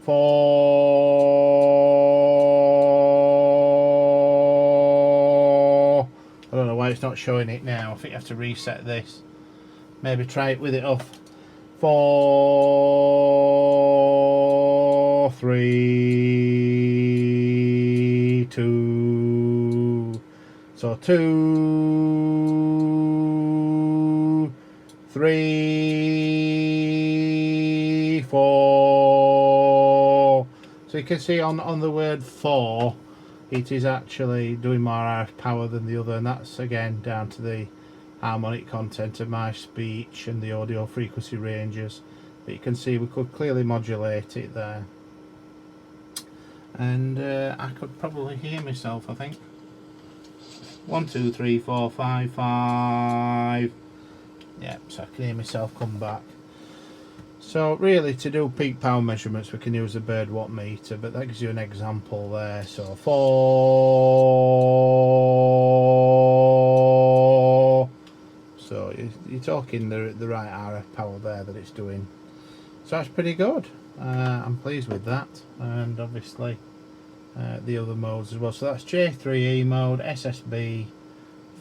Speaker 1: 4. I don't know why it's not showing it now. I think you have to reset this. Maybe try it with it off. 4, 3, 2. So 2, 3, 4. So you can see on the word 4, it is actually doing more RF power than the other, and that's again down to the harmonic content of my speech and the audio frequency ranges. But you can see we could clearly modulate it there, and I could probably hear myself, I think. 1, 2, 3, 4, 5, 5. Yeah, so I can hear myself come back. So really, to do peak power measurements we can use a bird watt meter, but that gives you an example there. So 4. So you're talking the right RF power there that it's doing. So that's pretty good. I'm pleased with that, and obviously the other modes as well. So that's J3E mode. SSB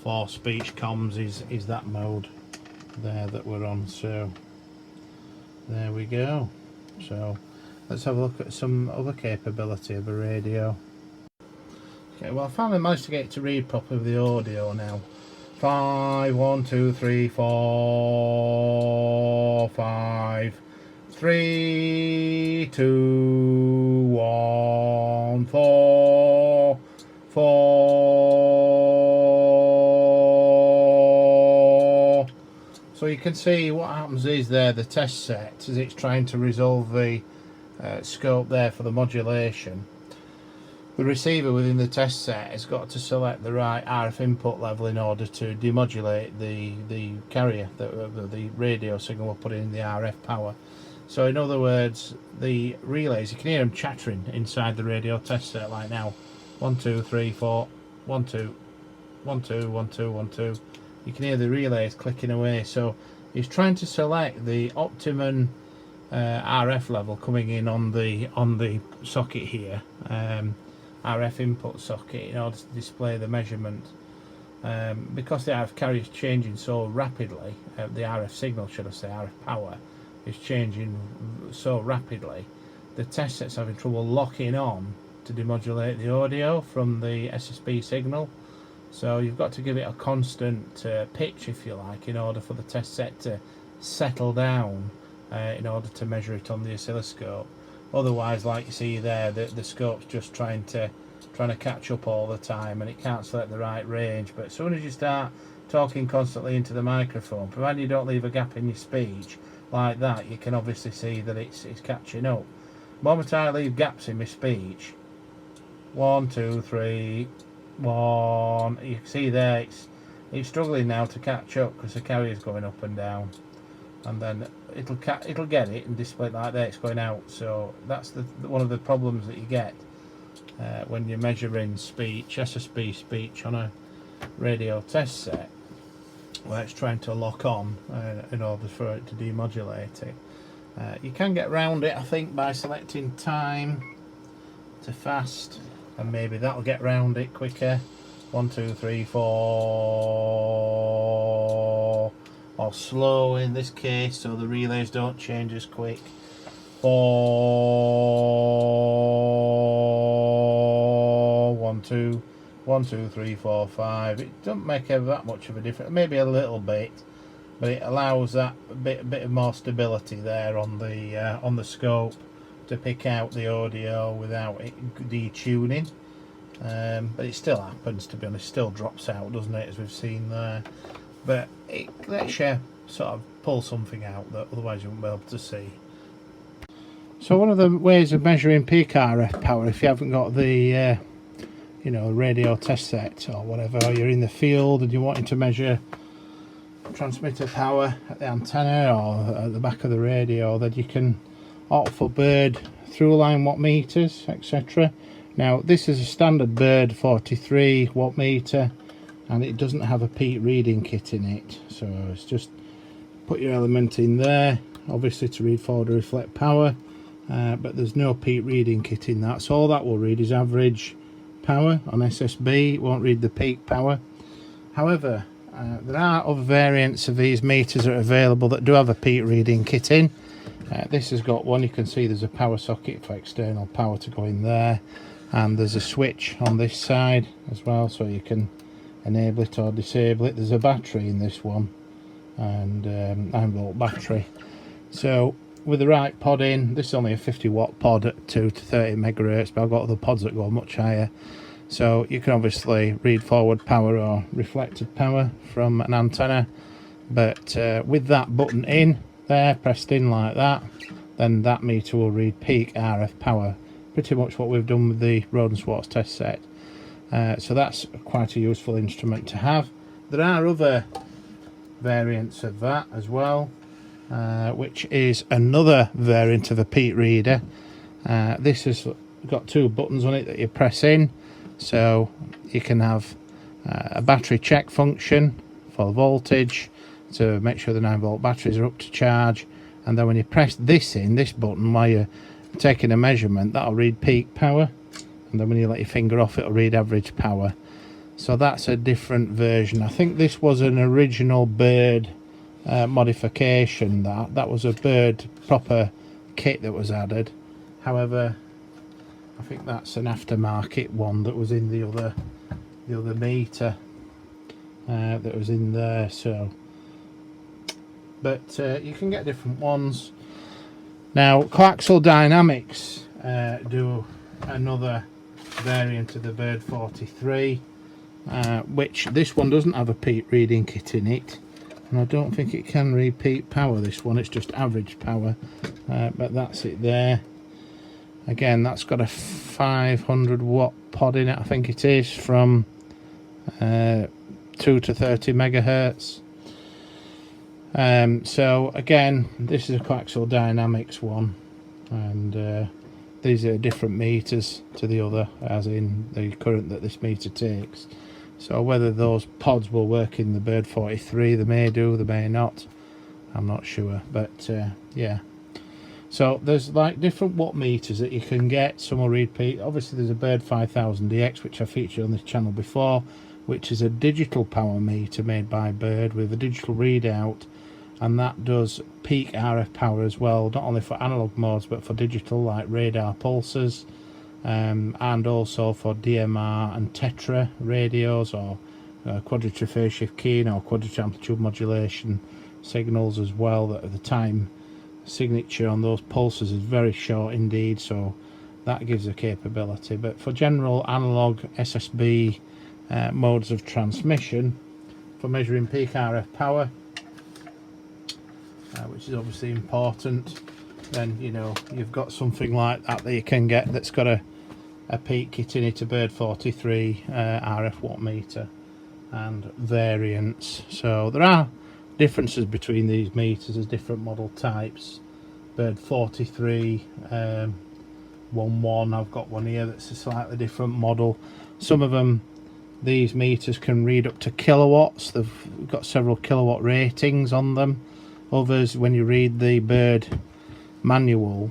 Speaker 1: for speech comms is that mode there that we're on. So there we go. So let's have a look at some other capability of a radio. Okay, well I finally managed to get it to read properly with the audio now. 5, 1, 2, 3, 4, 5, 3, 2, 1, 4, 4. So you can see what happens is there, the test set, as it's trying to resolve the scope there for the modulation. The receiver within the test set has got to select the right RF input level in order to demodulate the carrier, the radio signal we're putting in the RF power. So in other words, the relays, you can hear them chattering inside the radio test set like now. 1, 2, 3, 4, 1, 2, 1, 2, 1, 2, 1, 2. You can hear the relays clicking away. So he's trying to select the optimum RF level coming in on the socket here. RF input socket in order to display the measurement. Because the RF carrier is changing so rapidly, the RF signal, should I say, RF power is changing so rapidly, the test set's having trouble locking on to demodulate the audio from the SSB signal. So you've got to give it a constant pitch, if you like, in order for the test set to settle down in order to measure it on the oscilloscope. Otherwise, like you see there, the scope's just trying to catch up all the time, and it can't select the right range. But as soon as you start talking constantly into the microphone, provided you don't leave a gap in your speech like that, you can obviously see that it's catching up. The moment I leave gaps in my speech, 1, 2, 3, 1, you can see there it's struggling now to catch up because the carrier's going up and down, and then it'll get it and display it like that, it's going out. So that's one of the problems that you get when you're measuring speech, SSB speech on a radio test set, where it's trying to lock on in order for it to demodulate it. You can get around it, I think, by selecting time to fast, and maybe that'll get round it quicker. 1, 2, 3, 4, or slow in this case, so the relays don't change as quick. 4, 1, 2, 1, 2, 3, 4, 5. It doesn't make that much of a difference, maybe a little bit, but it allows that bit more stability there on the scope to pick out the audio without it detuning. But it still happens, to be honest, still drops out, doesn't it, as we've seen there. But it lets you sort of pull something out that otherwise you wouldn't be able to see. So one of the ways of measuring peak RF power, if you haven't got the radio test set or whatever, or you're in the field and you're wanting to measure transmitter power at the antenna or at the back of the radio, then you can opt for bird through line watt meters, etc. Now this is a standard bird 43 watt meter, and it doesn't have a peak reading kit in it, so it's just put your element in there, obviously to read forward or reflect power, but there's no peak reading kit in that, so all that will read is average power on SSB. It won't read the peak power. However, there are other variants of these meters that are available that do have a peak reading kit in. This has got one, you can see there's a power socket for external power to go in there, and there's a switch on this side as well, so you can enable it or disable it. There's a battery in this one, and 9-volt battery. So with the right pod in, this is only a 50 watt pod at 2 to 30 megahertz, but I've got other pods that go much higher. So you can obviously read forward power or reflected power from an antenna, but with that button in there, pressed in like that, then that meter will read peak RF power. Pretty much what we've done with the Rohde Schwarz test set. So that's quite a useful instrument to have. There are other variants of that as well, which is another variant of a peak reader. This has got 2 buttons on it that you press in, so you can have a battery check function for voltage, to make sure the 9-volt batteries are up to charge, and then when you press this button while you're taking a measurement, that'll read peak power, and then when you let your finger off, it'll read average power. So that's a different version. I think this was an original Bird modification. That was a Bird proper kit that was added. However, I think that's an aftermarket one that was in the other meter that was in there. So, but you can get different ones. Now, Coaxial Dynamics do another variant of the Bird 43. Which this one doesn't have a peak reading kit in it, and I don't think it can read peak power. This one, it's just average power, but that's it there. Again, that's got a 500 watt pod in it, I think it is, from 2 to 30 megahertz. So again, this is a Coaxial Dynamics one, and these are different meters to the other, as in the current that this meter takes. So whether those pods will work in the Bird 43, they may do, they may not, I'm not sure. But yeah, so there's like different watt meters that you can get. Some will read peak. Obviously there's a Bird 5000DX, which I featured on this channel before, which is a digital power meter made by Bird with a digital readout, and that does peak RF power as well, not only for analog modes but for digital, like radar pulses, and also for DMR and Tetra radios, or quadrupole phase shift keying, or quadrupole amplitude modulation signals as well. That at the time signature on those pulses is very short indeed, so that gives a capability. But for general analog SSB modes of transmission, for measuring peak RF power, which is obviously important, then you know you've got something like that you can get that's got a peak kit in it, a Bird 43 RF watt meter and variants. So there are differences between these meters. There's different model types. Bird 43 11, I've got one here that's a slightly different model. Some of them, these meters can read up to kilowatts. They've got several kilowatt ratings on them. Others, when you read the Bird manual,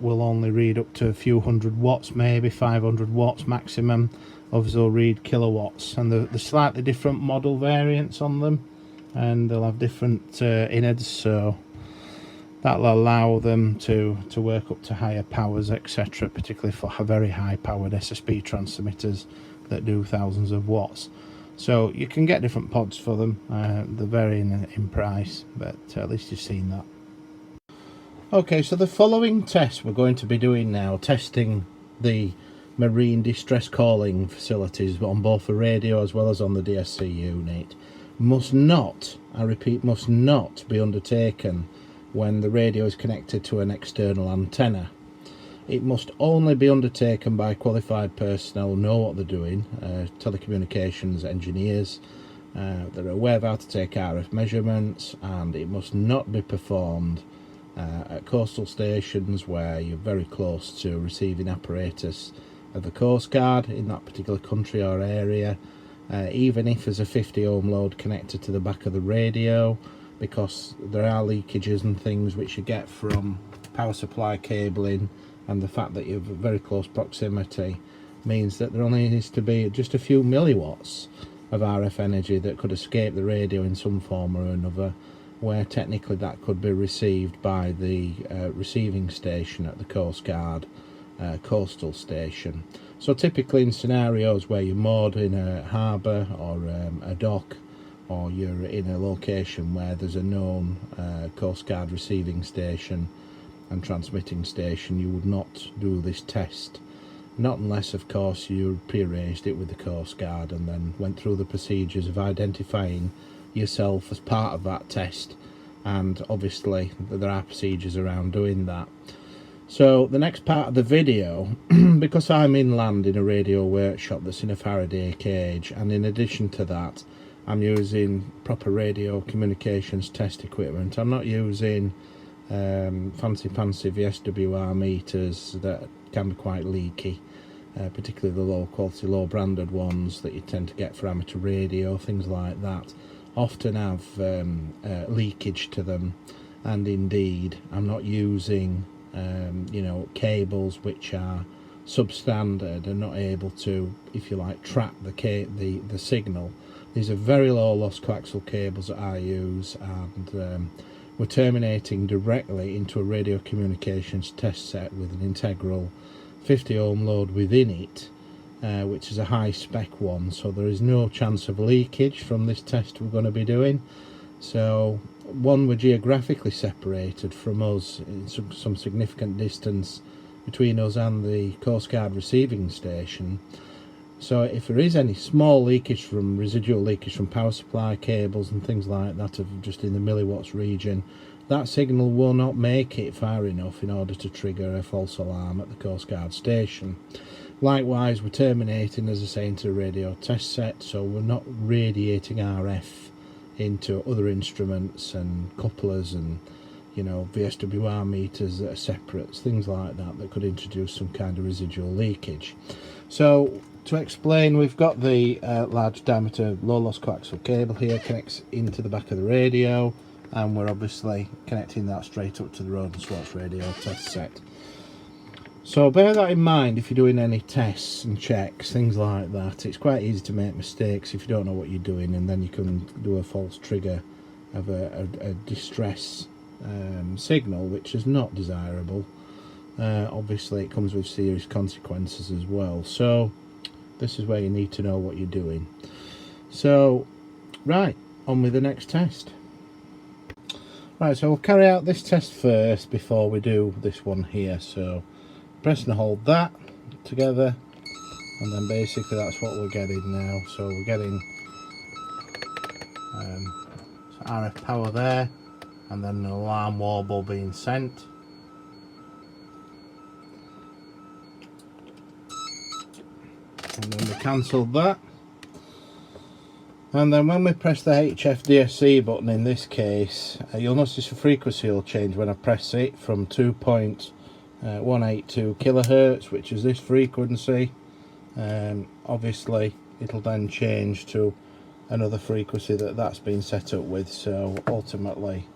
Speaker 1: will only read up to a few hundred watts, maybe 500 watts maximum. Others will read kilowatts, and the slightly different model variants on them, and they'll have different innards, so that'll allow them to work up to higher powers, etc., particularly for very high powered SSB transmitters that do thousands of watts. So you can get different pods for them. They're varying in price, but at least you've seen that. Okay, so the following test we're going to be doing now, testing the marine distress calling facilities on both the radio as well as on the DSC unit, must not, I repeat, must not be undertaken when the radio is connected to an external antenna. It must only be undertaken by qualified personnel who know what they're doing, telecommunications engineers that are aware of how to take RF measurements, and it must not be performed at coastal stations where you're very close to receiving apparatus of the Coast Guard in that particular country or area, even if there's a 50 ohm load connected to the back of the radio, because there are leakages and things which you get from power supply cabling, and the fact that you're very close proximity means that there only needs to be just a few milliwatts of RF energy that could escape the radio in some form or another, where technically that could be received by the receiving station at the Coast Guard coastal station. So typically in scenarios where you're moored in a harbour or a dock, or you're in a location where there's a known Coast Guard receiving station and transmitting station, you would not do this test. Not unless, of course, you pre-arranged it with the Coast Guard and then went through the procedures of identifying yourself as part of that test, and obviously there are procedures around doing that. So the next part of the video, because I'm inland in a radio workshop that's in a Faraday cage, and in addition to that I'm using proper radio communications test equipment. I'm not using fancy VSWR meters that can be quite leaky, particularly the low quality, low branded ones that you tend to get for amateur radio, things like that. often have leakage to them, and indeed I'm not using you know, cables which are substandard and not able to, if you like, trap the signal. These are very low loss coaxial cables that I use, and we're terminating directly into a radio communications test set with an integral 50 ohm load within it, which is a high spec one, so there is no chance of leakage from this test we're going to be doing. So one, we're geographically separated from us in some significant distance between us and the Coast Guard receiving station. So if there is any small leakage from residual leakage from power supply cables and things like that, of just in the milliwatts region, that signal will not make it far enough in order to trigger a false alarm at the Coast Guard station. Likewise, we're terminating, as I say, into a radio test set, so we're not radiating RF into other instruments and couplers and, you know, VSWR meters that are separate, things like that that could introduce some kind of residual leakage. So to explain, we've got the large diameter low loss coaxial cable here, connects into the back of the radio, and we're obviously connecting that straight up to the Rohde Schwarz radio test set. So bear that in mind if you're doing any tests and checks, things like that. It's quite easy to make mistakes if you don't know what you're doing, and then you can do a false trigger of a distress signal, which is not desirable. Obviously it comes with serious consequences as well, so this is where you need to know what you're doing. So right, on with the next test. Right, so we'll carry out this test first before we do this one here. So press and hold that together, and then basically that's what we're getting now. So we're getting RF power there, and then an alarm warble being sent. And then we cancelled that. And then when we press the HF DSC button in this case, you'll notice the frequency will change when I press it from 2.182 kilohertz, which is this frequency. Obviously it'll then change to another frequency that's been set up with. So ultimately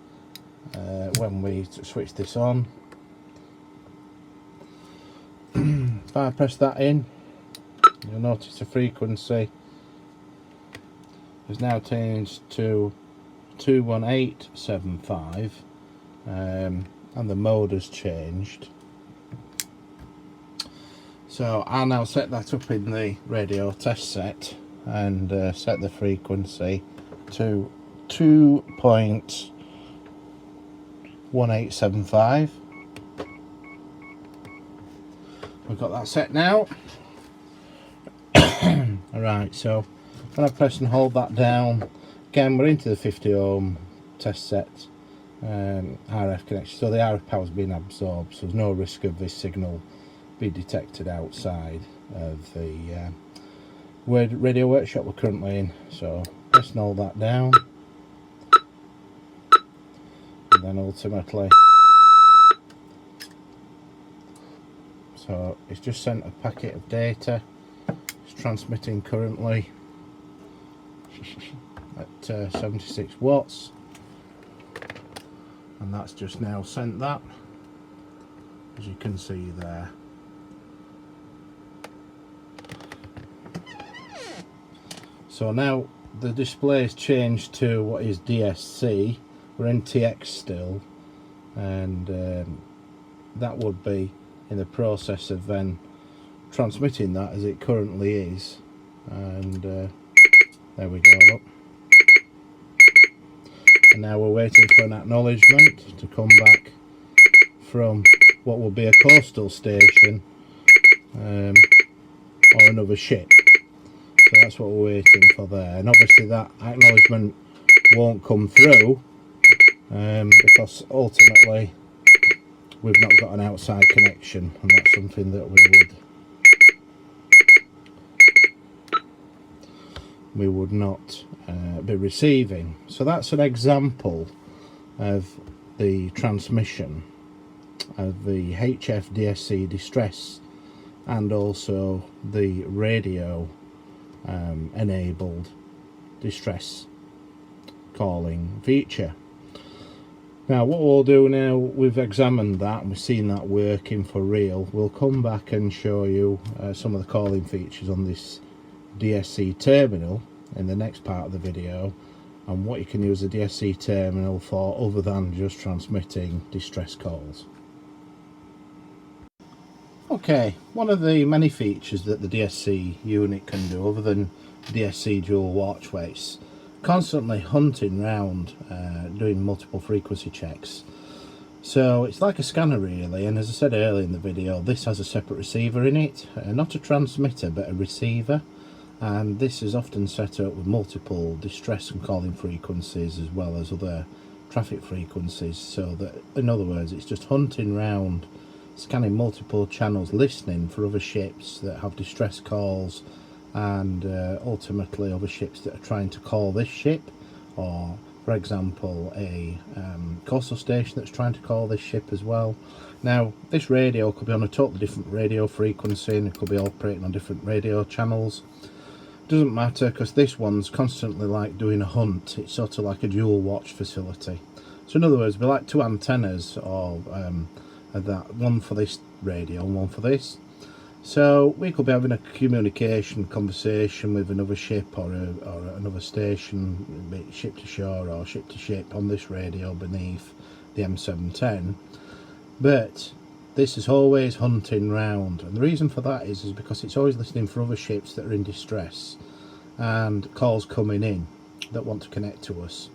Speaker 1: when we switch this on, if I press that in, you'll notice the frequency has now changed to 21875, and the mode has changed. So I'll now set that up in the radio test set and set the frequency to 2.1875. We've got that set now. Alright, so when I press and hold that down, again we're into the 50 ohm test set RF connection, so the RF power has been absorbed, so there's no risk of this signal being detected outside of the radio workshop we're currently in. So press and hold that down, and then ultimately, so it's just sent a packet of data. It's transmitting currently at 76 watts, and that's just now sent that, as you can see there. So now the display has changed to what is DSC. We're NTX still, and that would be in the process of then transmitting that as it currently is, and there we go. Look. And now we're waiting for an acknowledgement to come back from what will be a coastal station or another ship. So that's what we're waiting for there, and obviously that acknowledgement won't come through because ultimately we've not got an outside connection, and that's something that we would not be receiving. So that's an example of the transmission of the HF DSC Distress and also the radio enabled distress calling feature. Now what we'll do now, we've examined that and we've seen that working for real, we'll come back and show you some of the calling features on this DSC terminal in the next part of the video, and what you can use the DSC terminal for other than just transmitting distress calls. Okay, one of the many features that the DSC unit can do, other than DSC dual watch, where it's constantly hunting round doing multiple frequency checks. So it's like a scanner really, and as I said earlier in the video, this has a separate receiver in it, not a transmitter but a receiver, and this is often set up with multiple distress and calling frequencies as well as other traffic frequencies, so that in other words it's just hunting round, scanning multiple channels, listening for other ships that have distress calls, and ultimately other ships that are trying to call this ship, or for example a coastal station that's trying to call this ship as well. Now this radio could be on a totally different radio frequency and it could be operating on different radio channels. Doesn't matter, because this one's constantly like doing a hunt. It's sort of like a dual watch facility. So in other words, it'd be like two antennas, or that one for this radio and one for this. So we could be having a communication conversation with another ship or another station, be it ship to shore or ship to ship, on this radio beneath the M710. But this is always hunting round, and the reason for that is because it's always listening for other ships that are in distress and calls coming in that want to connect to us.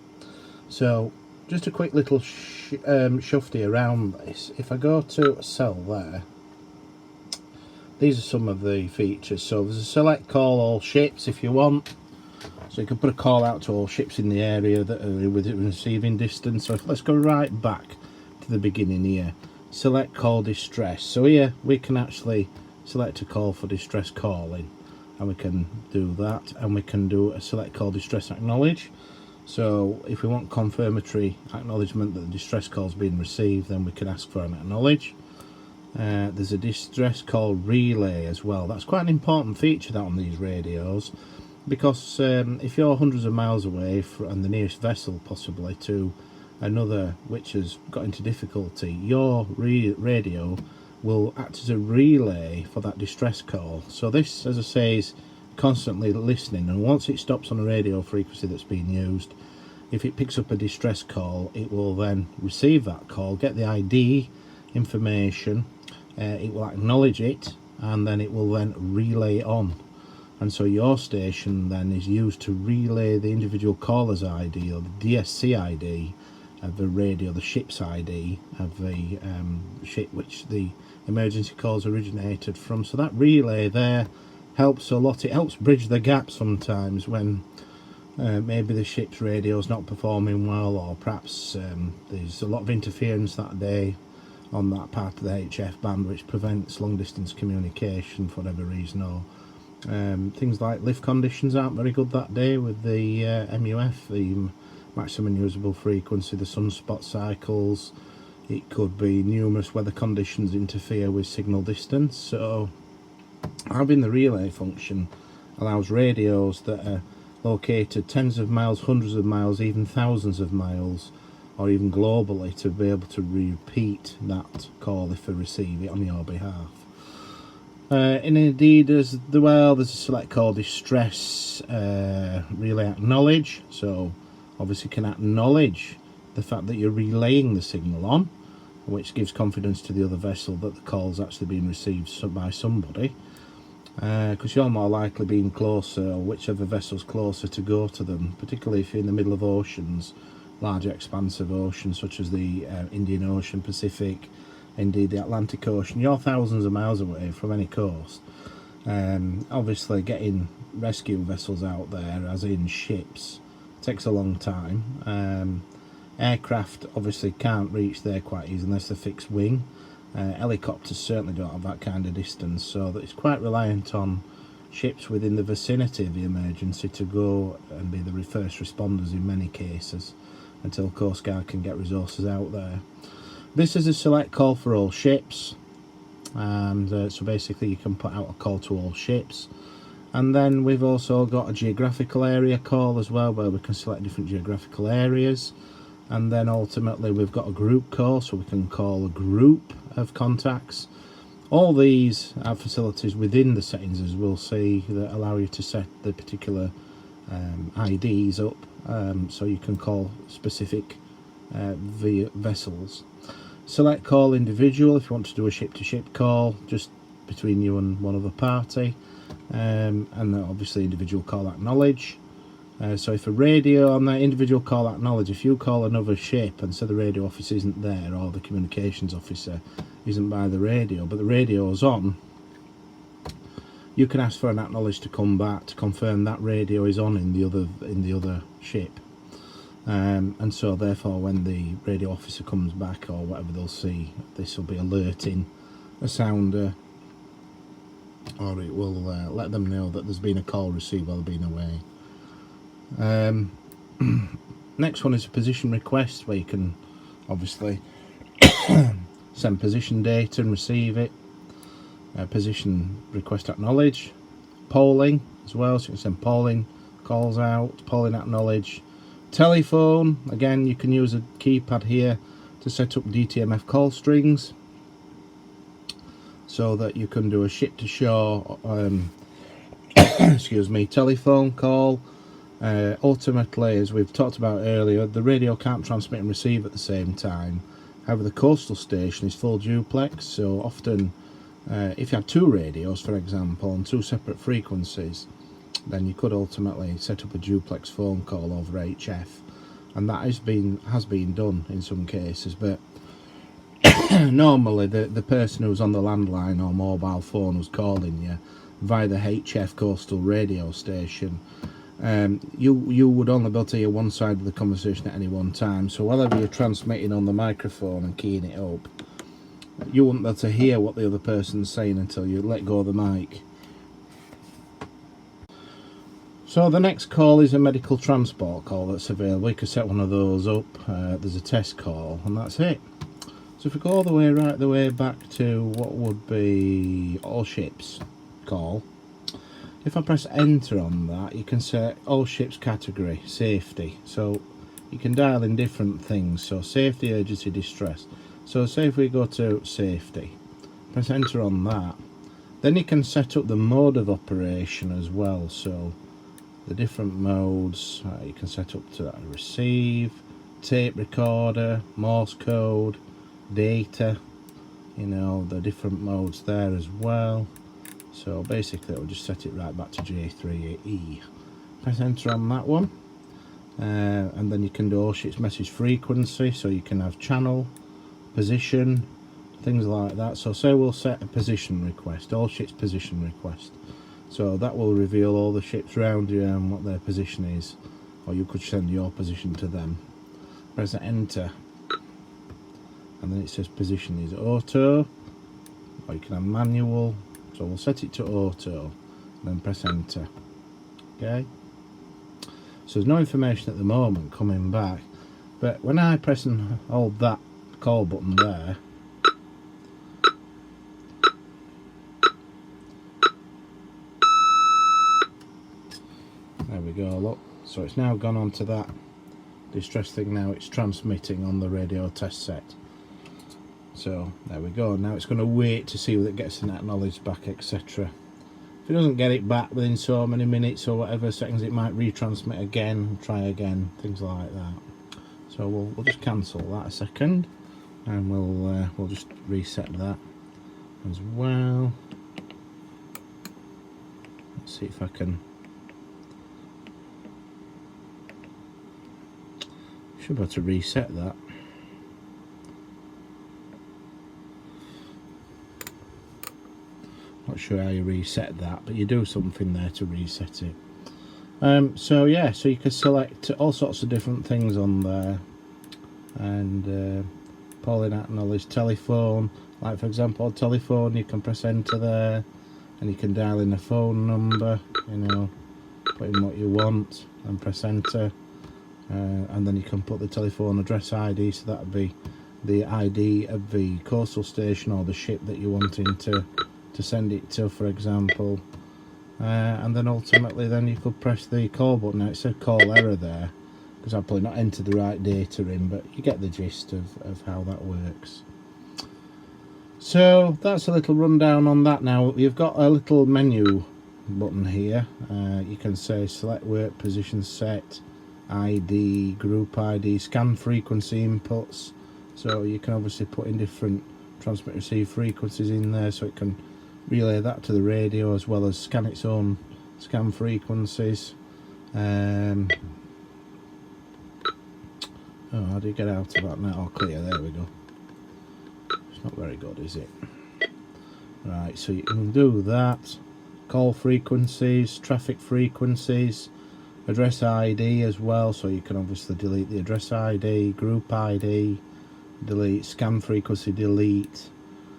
Speaker 1: So just a quick little shufty around this. If I go to cell there, these are some of the features. So there's a select call all ships if you want, so you can put a call out to all ships in the area that are within receiving distance. So let's go right back to the beginning here. Select call distress. So here we can actually select a call for distress calling, and we can do that, and we can do a select call distress acknowledge. So if we want confirmatory acknowledgement that the distress call has been received, then we can ask for an acknowledge. There's a distress call relay as well. That's quite an important feature that on these radios, because if you're hundreds of miles away and the nearest vessel possibly to another which has got into difficulty, your radio will act as a relay for that distress call. So this, as I say, is constantly listening, and once it stops on a radio frequency that's being used, if it picks up a distress call, it will then receive that call, get the ID information, it will acknowledge it, and then it will then relay it on. And so your station then is used to relay the individual caller's ID, or the DSC ID of the radio, the ship's ID of the ship which the emergency calls originated from. So that relay there helps a lot. It helps bridge the gap sometimes when maybe the ship's radio is not performing well, or perhaps there's a lot of interference that day on that part of the HF band which prevents long distance communication for whatever reason, or things like lift conditions aren't very good that day with the MUF, the maximum usable frequency, the sunspot cycles. It could be numerous weather conditions interfere with signal distance. So having the relay function allows radios that are located tens of miles, hundreds of miles, even thousands of miles, or even globally, to be able to repeat that call if they receive it on your behalf. And indeed as well, there's a select call distress relay acknowledge. So obviously can acknowledge the fact that you're relaying the signal on, which gives confidence to the other vessel that the call's actually being received by somebody, because you're more likely being closer, or whichever vessel's closer, to go to them, particularly if you're in the middle of oceans, large expansive oceans such as the Indian Ocean, Pacific, indeed the Atlantic Ocean. You're thousands of miles away from any coast. Obviously getting rescue vessels out there, as in ships, takes a long time. Aircraft obviously can't reach there quite easily unless they're fixed wing. Helicopters certainly don't have that kind of distance, so that it's quite reliant on ships within the vicinity of the emergency to go and be the first responders in many cases, until Coast Guard can get resources out there. This is a select call for all ships, and so basically you can put out a call to all ships, And then we've also got a geographical area call as well, where we can select different geographical areas. And then ultimately we've got a group call, so we can call a group of contacts. All these are facilities within the settings, as we'll see, that allow you to set the particular IDs up, so you can call specific vessels. Select call individual if you want to do a ship-to-ship call, just between you and one other party. And then obviously individual call acknowledge. So if a radio on that individual call acknowledge, if you call another ship and say the radio officer isn't there, or the communications officer isn't by the radio, but the radio's on, you can ask for an acknowledge to come back to confirm that radio is on in the other ship. And so therefore when the radio officer comes back or whatever, they'll see this will be alerting a sounder, or it will let them know that there's been a call received while they've been away. Next one is a position request, where you can obviously send position data and receive it. Position request acknowledge. Polling as well, so you can send polling calls out, polling acknowledge. Telephone, again you can use a keypad here to set up DTMF call strings, so that you can do a ship to shore excuse me, telephone call. Ultimately, as we've talked about earlier, the radio can't transmit and receive at the same time. However, the coastal station is full duplex, so often if you have two radios, for example, on two separate frequencies, then you could ultimately set up a duplex phone call over HF, and that has been done in some cases. But normally the person who's on the landline or mobile phone who's calling you via the HF coastal radio station, you would only be able to hear one side of the conversation at any one time. So whenever you're transmitting on the microphone and keying it up, you wouldn't be able to hear what the other person's saying until you let go of the mic. So the next call is a medical transport call that's available. You can set one of those up. There's a test call, and that's it. So if we go all the way back to what would be all ships call, if I press enter on that, you can set all ships category, safety. So you can dial in different things. So safety, urgency, distress. So say if we go to safety, press enter on that, then you can set up the mode of operation as well. So the different modes you can set up to receive, tape recorder, Morse code, data, you know, the different modes there as well. So basically I'll just set it right back to J3E. Press enter on that one, and then you can do all ships message frequency, so you can have channel, position, things like that. So say we'll set a position request, all ships position request. So that will reveal all the ships around you and what their position is, or you could send your position to them. Press enter, and then it says position is auto, or you can have manual. So we'll set it to auto, and then press enter. Okay, so there's no information at the moment coming back, but when I press and hold that call button there, there we go, look, so it's now gone on to that distress thing. Now it's transmitting on the radio test set. So there we go. Now it's going to wait to see whether it gets an acknowledged back, etc. If it doesn't get it back within so many minutes or whatever seconds, it might retransmit again, try again, things like that. So we'll just cancel that a second, and we'll just reset that as well. Let's see if I can. Should be able to reset that. Not sure how you reset that, but you do something there to reset it. So yeah, so you can select all sorts of different things on there, and polling acknowledge telephone. Like for example, telephone, you can press enter there, and you can dial in a phone number. You know, put in what you want, and press enter, and then you can put the telephone address ID. So that would be the ID of the coastal station or the ship that you're wanting to send it to, for example. and then ultimately then you could press the call button. Now it said call error there because I've probably not entered the right data in, but you get the gist of how that works. So that's a little rundown on that. Now you've got a little menu button here. You can say select work position set, ID, group ID, scan frequency inputs, so you can obviously put in different transmit receive frequencies in there, so it can relay that to the radio as well as scan its own scan frequencies. Oh, how do you get out of that now? Oh, clear, there we go. It's not very good, is it? Right, so you can do that. Call frequencies, traffic frequencies, address ID as well, so you can obviously delete the address ID, group ID, delete, scan frequency delete,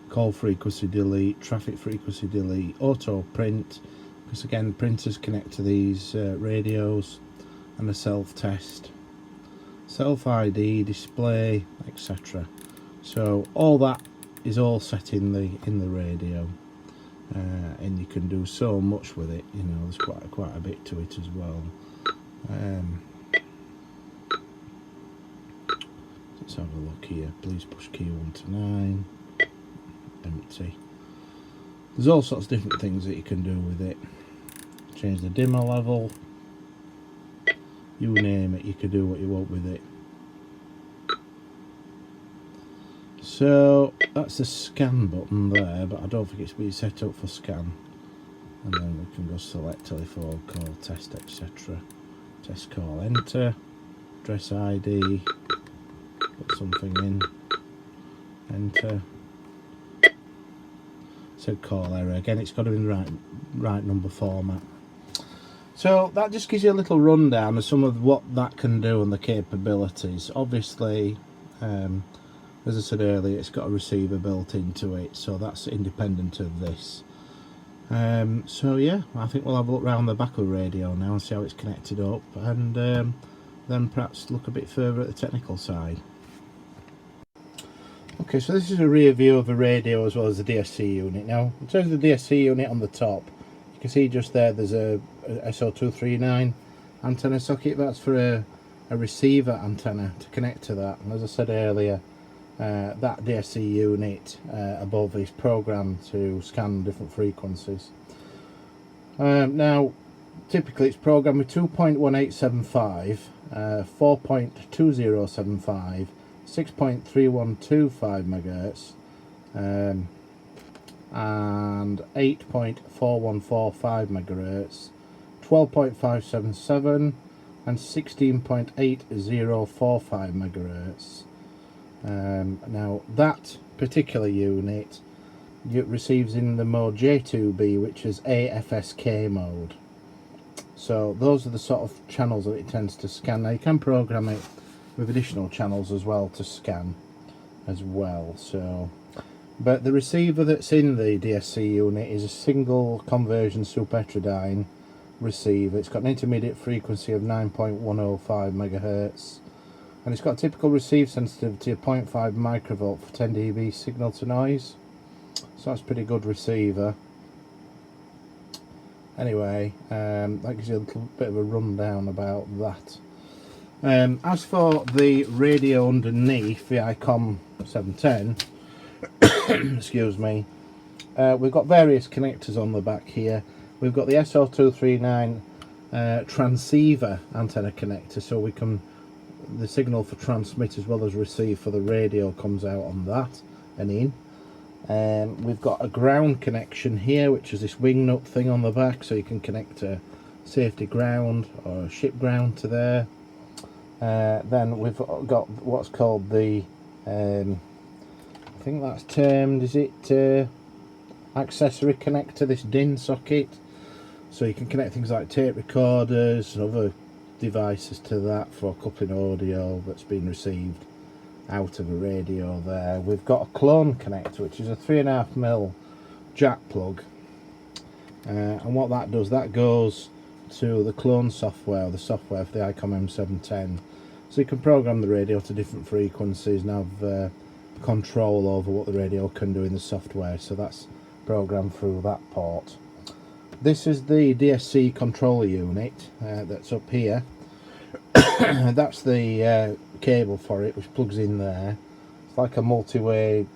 Speaker 1: call frequency delete, traffic frequency delete, auto print, because again printers connect to these radios, and a self test, self ID, display, etc. So all that is all set in the radio, and you can do so much with it. You know, there's quite a bit to it as well. Let's have a look here. Please push key 1 to 9. Empty. There's all sorts of different things that you can do with it. Change the dimmer level. You name it, you can do what you want with it. So that's the scan button there, but I don't think it's been set up for scan. And then we can go select telephone call, test, etc. Test call, enter, address ID, put something in, enter. Said call error again. It's got to be in the right number format. So that just gives you a little rundown of some of what that can do and the capabilities. Obviously, as I said earlier, it's got a receiver built into it, so that's independent of this. So yeah, I think we'll have a look around the back of the radio now and see how it's connected up, and then perhaps look a bit further at the technical side. Okay, so this is a rear view of the radio as well as the DSC unit. Now, in terms of the DSC unit on the top, you can see just there there's a SO239 antenna socket. That's for a receiver antenna to connect to that. And as I said earlier, that DSC unit above is programmed to scan different frequencies. Now, typically it's programmed with 2.1875, 4.2075, 6.3125 MHz, and 8.4145 MHz, 12.577 and 16.8045 MHz. Now that particular unit receives in the mode J2B, which is AFSK mode. So those are the sort of channels that it tends to scan. Now you can program it with additional channels as well to scan as well. So, but the receiver that's in the DSC unit is a single conversion superheterodyne receiver. It's got an intermediate frequency of 9.105 MHz, and it's got a typical receive sensitivity of 0.5 microvolt for 10 dB signal to noise. So that's a pretty good receiver. Anyway, that gives you a little bit of a rundown about that. As for the radio underneath, the ICOM M710, excuse me, we've got various connectors on the back here. We've got the SO239 transceiver antenna connector, so we can, the signal for transmit as well as receive for the radio comes out on that and in. We've got a ground connection here, which is this wing nut thing on the back, so you can connect a safety ground or ship ground to there. Then we've got what's called the, I think that's termed, is it accessory connector, this DIN socket. So you can connect things like tape recorders and other devices to that for coupling audio that's been received out of a radio there. We've got a clone connector, which is a 3.5mm jack plug, and what that does, that goes to the clone software, the software for the ICOM M710, so you can program the radio to different frequencies and have control over what the radio can do in the software. So that's programmed through that port. this is the DSC Controller unit that's up here. That's the cable for it, which plugs in there. It's like a multi-way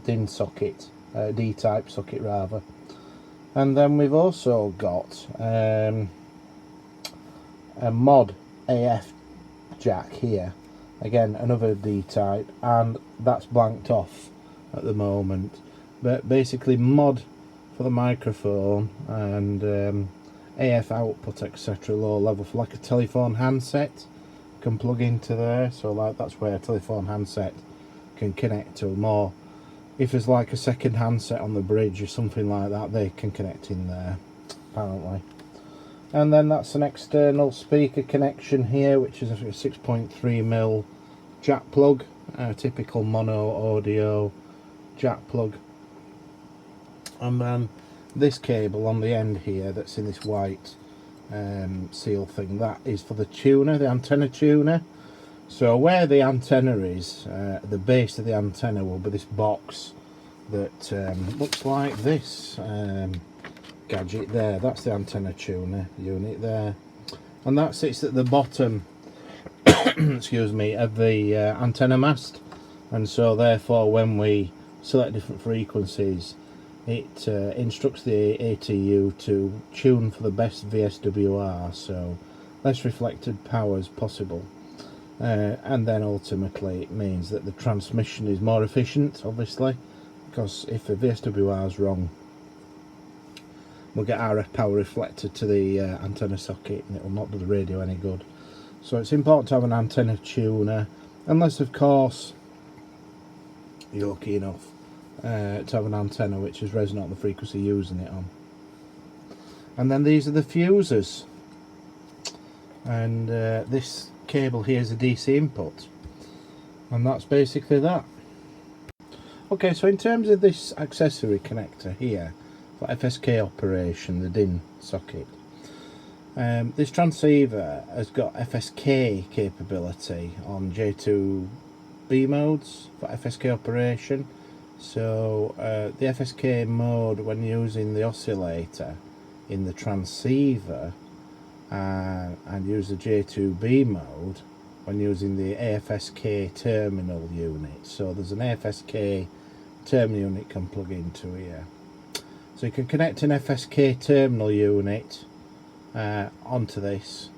Speaker 1: DIN socket, D-type socket rather. And then we've also got a mod AF jack here. Again, another D-type, and that's blanked off at the moment. But basically mod for the microphone and AF output, etc., low level for like a telephone handset can plug into there. So like that's where a telephone handset can connect to more. If there's like a second handset on the bridge or something like that, they can connect in there apparently. And then that's an external speaker connection here, which is a 6.3mm jack plug, a typical mono audio jack plug. And then this cable on the end here that's in this white seal thing, that is for the tuner, the antenna tuner. So where the antenna is, the base of the antenna will be this box that looks like this gadget there. That's the antenna tuner unit there, and that sits at the bottom excuse me, of the antenna mast. And so therefore when we select different frequencies, it instructs the ATU to tune for the best VSWR, so less reflected power as possible. And then ultimately it means that the transmission is more efficient, obviously, because if the VSWR is wrong, we'll get RF power reflected to the antenna socket, and it will not do the radio any good. So it's important to have an antenna tuner, unless of course you're lucky enough to have an antenna which is resonant on the frequency you're using it on. And then these are the fuses, and this cable here is a DC input, and that's basically that. Okay, so in terms of this accessory connector here for FSK operation, the DIN socket, this transceiver has got FSK capability on J2B modes for FSK operation. So the FSK mode, when using the oscillator in the transceiver, and use the J2B mode when using the AFSK terminal unit. So there's an AFSK terminal unit can plug into here. So you can connect an FSK terminal unit onto this.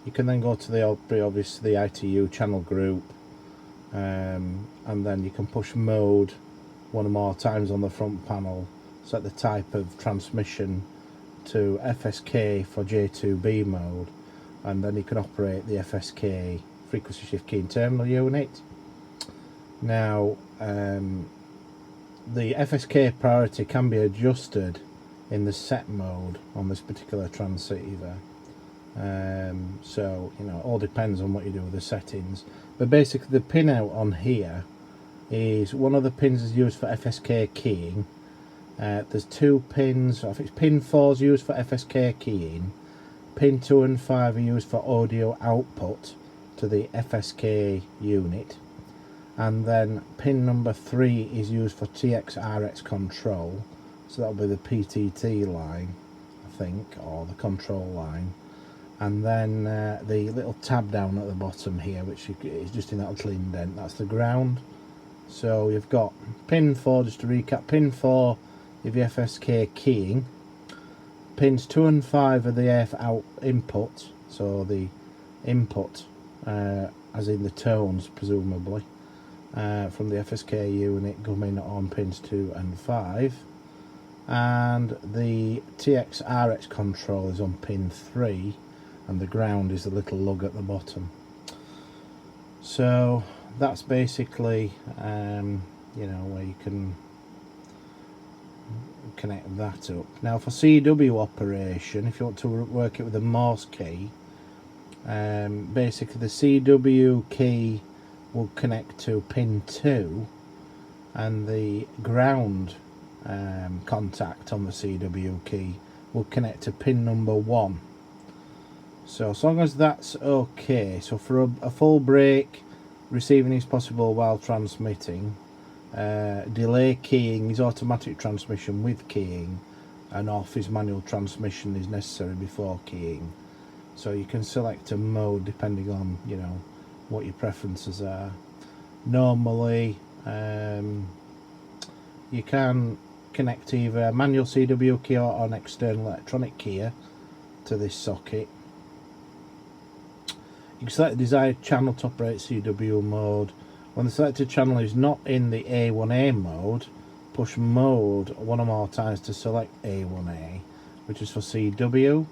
Speaker 1: You can then go to the obvious the ITU channel group, and then you can push mode one or more times on the front panel, set the type of transmission to FSK for J2B mode, and then you can operate the FSK frequency shift keying terminal unit. Now the FSK priority can be adjusted in the set mode on this particular transceiver, so you know, it all depends on what you do with the settings. But basically the pin out on here is one of the pins is used for FSK keying. There's two pins, I think it's pin 4 is used for FSK keying, pin 2 and 5 are used for audio output to the FSK unit, and then pin number 3 is used for TX-RX control, so that'll be the PTT line, I think, or the control line. And then the little tab down at the bottom here, which is just in that little indent, that's the ground. So you've got pin 4, just to recap, pin 4 is the FSK keying, pins 2 and 5 are the AF out input, so the input as in the tones presumably from the FSK unit coming on pins 2 and 5, and the TX-RX control is on pin 3, and the ground is the little lug at the bottom. So that's basically you know, where you can connect that up. Now for CW operation, if you want to work it with a Morse key, basically the CW key will connect to pin 2, and the ground contact on the CW key will connect to pin number 1. So as long as that's okay, so for a full break, receiving is possible while transmitting. Delay keying is automatic transmission with keying, and off is manual transmission is necessary before keying. So you can select a mode depending on, you know, what your preferences are. Normally you can connect either a manual CW key or an external electronic keyer to this socket. You can select the desired channel to operate CW mode. When the selected channel is not in the A1A mode, push mode one or more times to select A1A, which is for CW.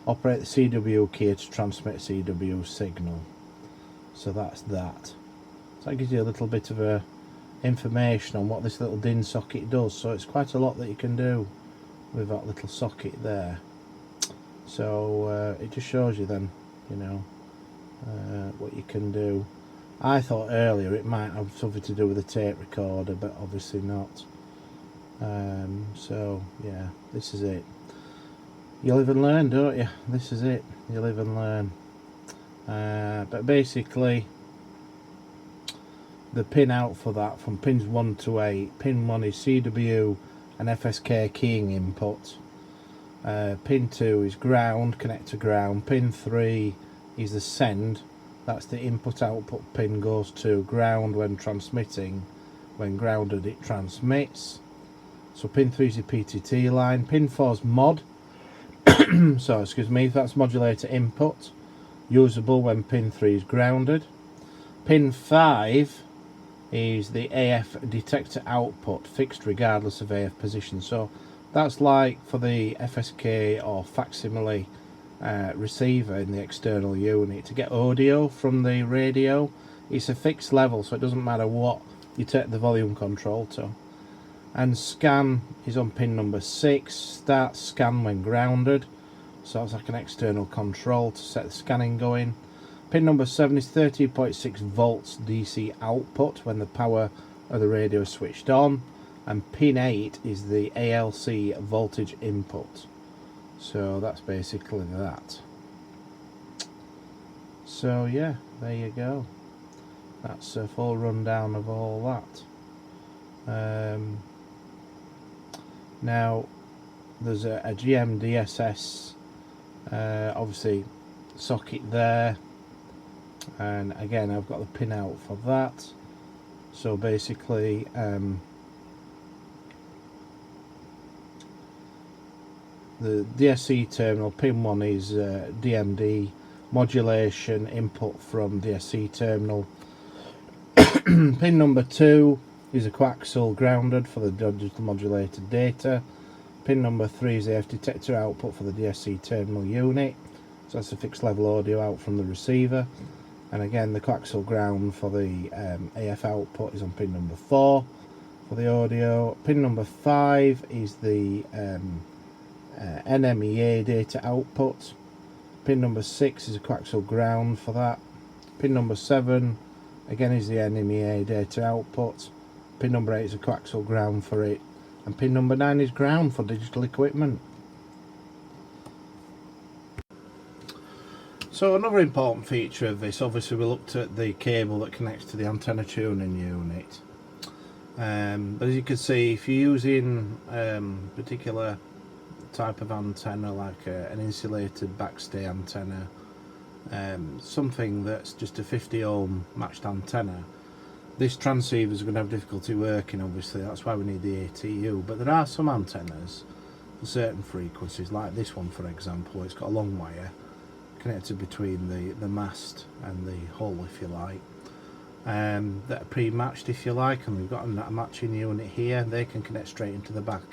Speaker 1: Operate the CW keyer to transmit CW signal. So that's that. So that gives you a little bit of a information on what this little DIN socket does. So it's quite a lot that you can do with that little socket there. So it just shows you then, you know, what you can do. I thought earlier it might have something to do with a tape recorder, but obviously not. So yeah, this is it. You live and learn, don't you? This is it. You live and learn. But basically, the pin out for that from pins 1 to 8. Pin 1 is CW and FSK keying input. Pin 2 is ground, connect to ground. Pin 3 is the send. That's the input output pin, goes to ground when transmitting. When grounded it transmits. So pin 3 is your PTT line. Pin 4 is mod. So excuse me, that's modulator input. Usable when pin 3 is grounded. Pin 5 is the AF detector output, fixed regardless of AF position. So that's like for the FSK or facsimile receiver in the external unit. To get audio from the radio, it's a fixed level, so it doesn't matter what you take the volume control to. And scan is on pin number 6. Start scan when grounded, so it's like an external control to set the scanning going. Pin number 7 is 13.6 volts DC output when the power of the radio is switched on, and pin 8 is the ALC voltage input. So that's basically that. So yeah, there you go. That's a full rundown of all that. Now there's a GMDSS obviously socket there, and again I've got the pin out for that. So basically the DSC terminal, pin 1 is DMD modulation input from DSC terminal. Pin number 2 is a coaxial grounded for the digital modulated data. Pin number 3 is the AF detector output for the DSC terminal unit. So that's a fixed level audio out from the receiver. And again, the coaxial ground for the AF output is on pin number 4 for the audio. Pin number 5 is the NMEA data output. Pin number 6 is a coaxial ground for that. Pin number 7 again is the NMEA data output. Pin number 8 is a coaxial ground for it, and pin number 9 is ground for digital equipment. So another important feature of this, obviously we looked at the cable that connects to the antenna tuning unit. But as you can see, if you're using particular type of antenna like an insulated backstay antenna, something that's just a 50 ohm matched antenna, this transceiver is going to have difficulty working. Obviously that's why we need the ATU. But there are some antennas for certain frequencies, like this one for example. It's got a long wire connected between the mast and the hull, if you like, that are pre-matched, if you like, and we've got a matching unit here. They can connect straight into the back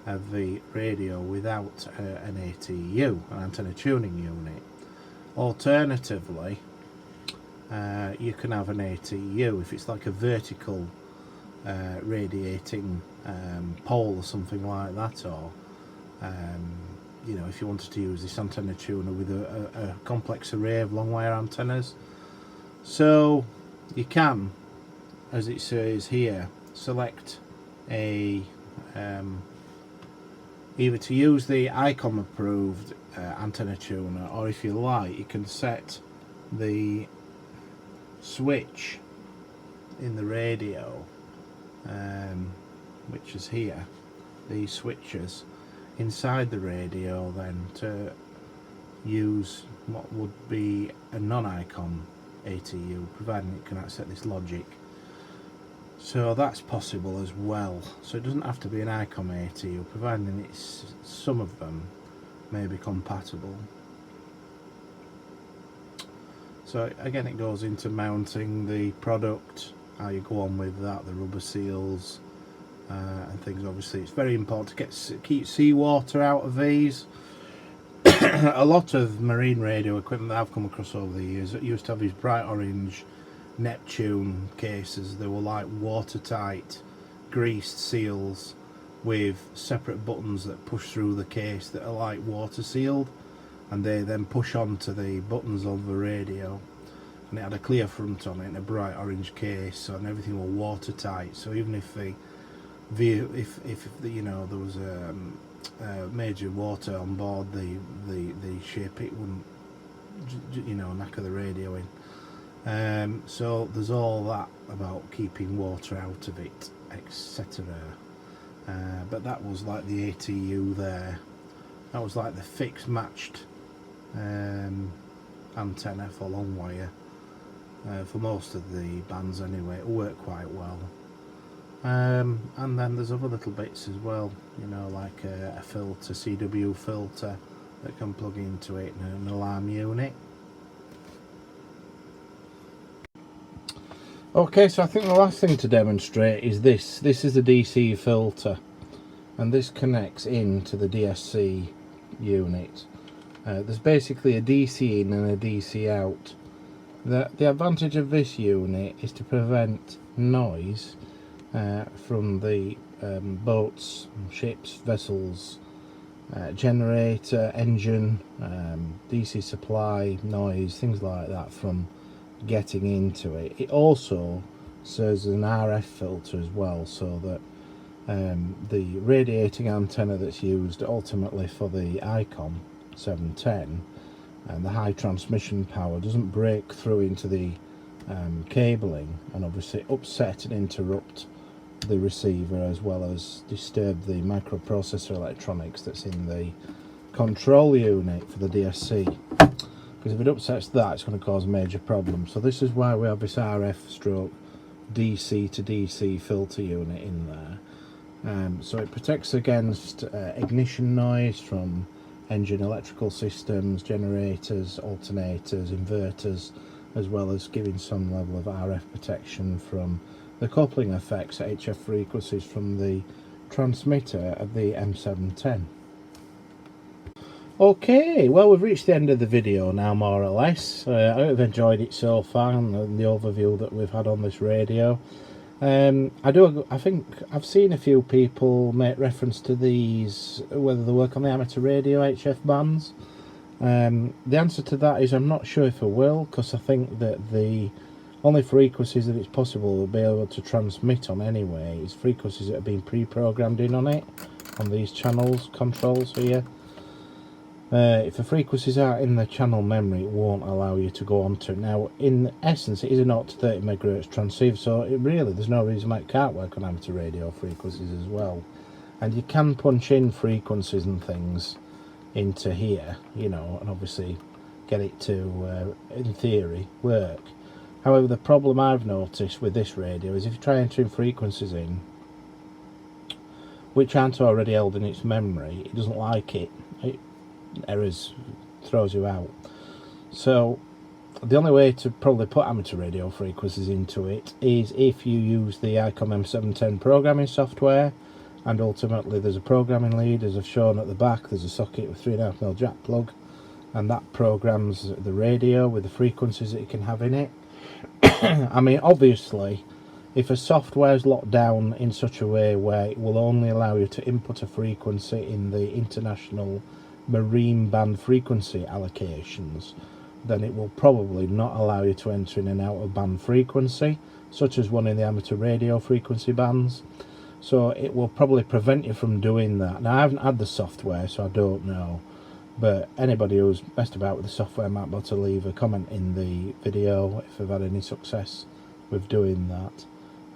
Speaker 1: of the radio without an ATU, an antenna tuning unit. Alternatively, you can have an ATU if it's like a vertical radiating pole or something like that, or you know, if you wanted to use this antenna tuner with a complex array of long wire antennas. So you can, as it says here, select a either to use the ICOM approved antenna tuner, or if you like you can set the switch in the radio, which is here, these switches. inside the radio then to use what would be a non-ICOM ATU, providing it can accept this logic. So that's possible as well. So it doesn't have to be an ICOM ATU, providing it's some of them may be compatible. So again, it goes into mounting the product, how you go on with that, the rubber seals and things. Obviously it's very important to keep seawater out of these. A lot of marine radio equipment that I've come across over the years, it used to have these bright orange Neptune cases. They were like watertight greased seals with separate buttons that push through the case that are like water sealed, and they then push onto the buttons of the radio, and it had a clear front on it and a bright orange case, and everything was watertight. So even if you know, there was major water on board the ship, it wouldn't, you know, knacker the radio in. So there's all that about keeping water out of it, etc. But that was like the ATU there. That was like the fixed matched antenna for long wire for most of the bands anyway. It worked quite well. And then there's other little bits as well, you know, like a filter, CW filter that can plug into it, and an alarm unit. Okay, so I think the last thing to demonstrate is this. This is the DC filter, and this connects into the DSC unit. There's basically a DC in and a DC out. The advantage of this unit is to prevent noise from the boats, ships, vessels, generator, engine, DC supply, noise, things like that from getting into it. It also serves as an RF filter as well, so that the radiating antenna that's used ultimately for the ICOM M710 and the high transmission power doesn't break through into the cabling and obviously upset and interrupt the receiver, as well as disturb the microprocessor electronics that's in the control unit for the DSC, because if it upsets that, it's going to cause major problems. So this is why we have this RF stroke DC to DC filter unit in there. So it protects against ignition noise from engine electrical systems, generators, alternators, inverters, as well as giving some level of RF protection from the coupling effects at HF frequencies from the transmitter of the M710. Okay, well, we've reached the end of the video now, more or less. I hope you've enjoyed it so far and the overview that we've had on this radio. I think I've seen a few people make reference to these, whether they work on the amateur radio HF bands. The answer to that is I'm not sure if I will, because I think that the only frequencies that it's possible to be able to transmit on anyway is frequencies that have been pre-programmed in on it, on these channels controls here. If the frequencies are in the channel memory, it won't allow you to go on to it. Now, in essence, it is a 0 to 30 megahertz transceiver, so it really, there's no reason why it can't work on amateur radio frequencies as well. And you can punch in frequencies and things into here, you know, and obviously get it to, in theory, work. However, the problem I've noticed with this radio is if you try entering frequencies in which aren't already held in its memory, it doesn't like it. It errors, throws you out. So the only way to probably put amateur radio frequencies into it is if you use the ICOM M710 programming software, and ultimately there's a programming lead, as I've shown at the back. There's a socket with 3.5mm jack plug, and that programs the radio with the frequencies that you can have in it. I mean, obviously, if a software is locked down in such a way where it will only allow you to input a frequency in the international marine band frequency allocations, then it will probably not allow you to enter in and out of band frequency, such as one in the amateur radio frequency bands. So it will probably prevent you from doing that. Now, I haven't had the software, so I don't know, but anybody who's messed about with the software might be able to leave a comment in the video if they've had any success with doing that.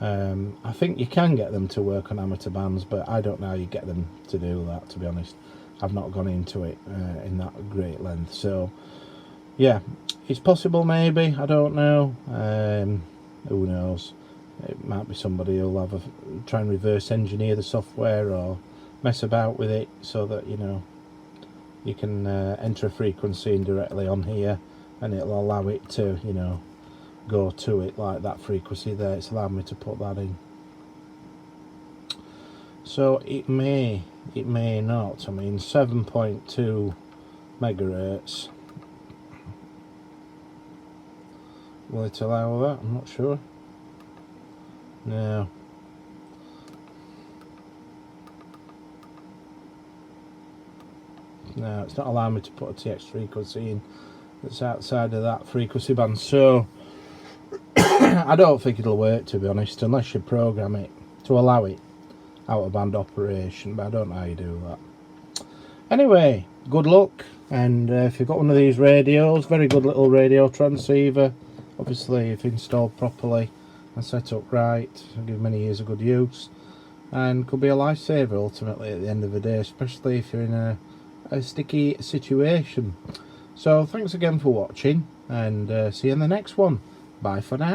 Speaker 1: I think you can get them to work on amateur bands, but I don't know how you get them to do that, to be honest. I've not gone into it in that great length. So yeah, it's possible, maybe, I don't know. Who knows? It might be somebody who'll have try and reverse engineer the software or mess about with it so that, you know, you can enter a frequency indirectly on here and it'll allow it to, you know, go to it like that frequency there. It's allowed me to put that in. So it may not. I mean, 7.2 megahertz. Will it allow that? I'm not sure. No. No, it's not allowing me to put a TX frequency in that's outside of that frequency band. So I don't think it'll work, to be honest, unless you program it to allow it out of band operation, but I don't know how you do that. Anyway, good luck, and if you've got one of these radios, very good little radio transceiver, obviously if installed properly and set up right, it'll give many years of good use, and could be a lifesaver ultimately at the end of the day, especially if you're in a sticky situation. So thanks again for watching, and see you in the next one. Bye for now.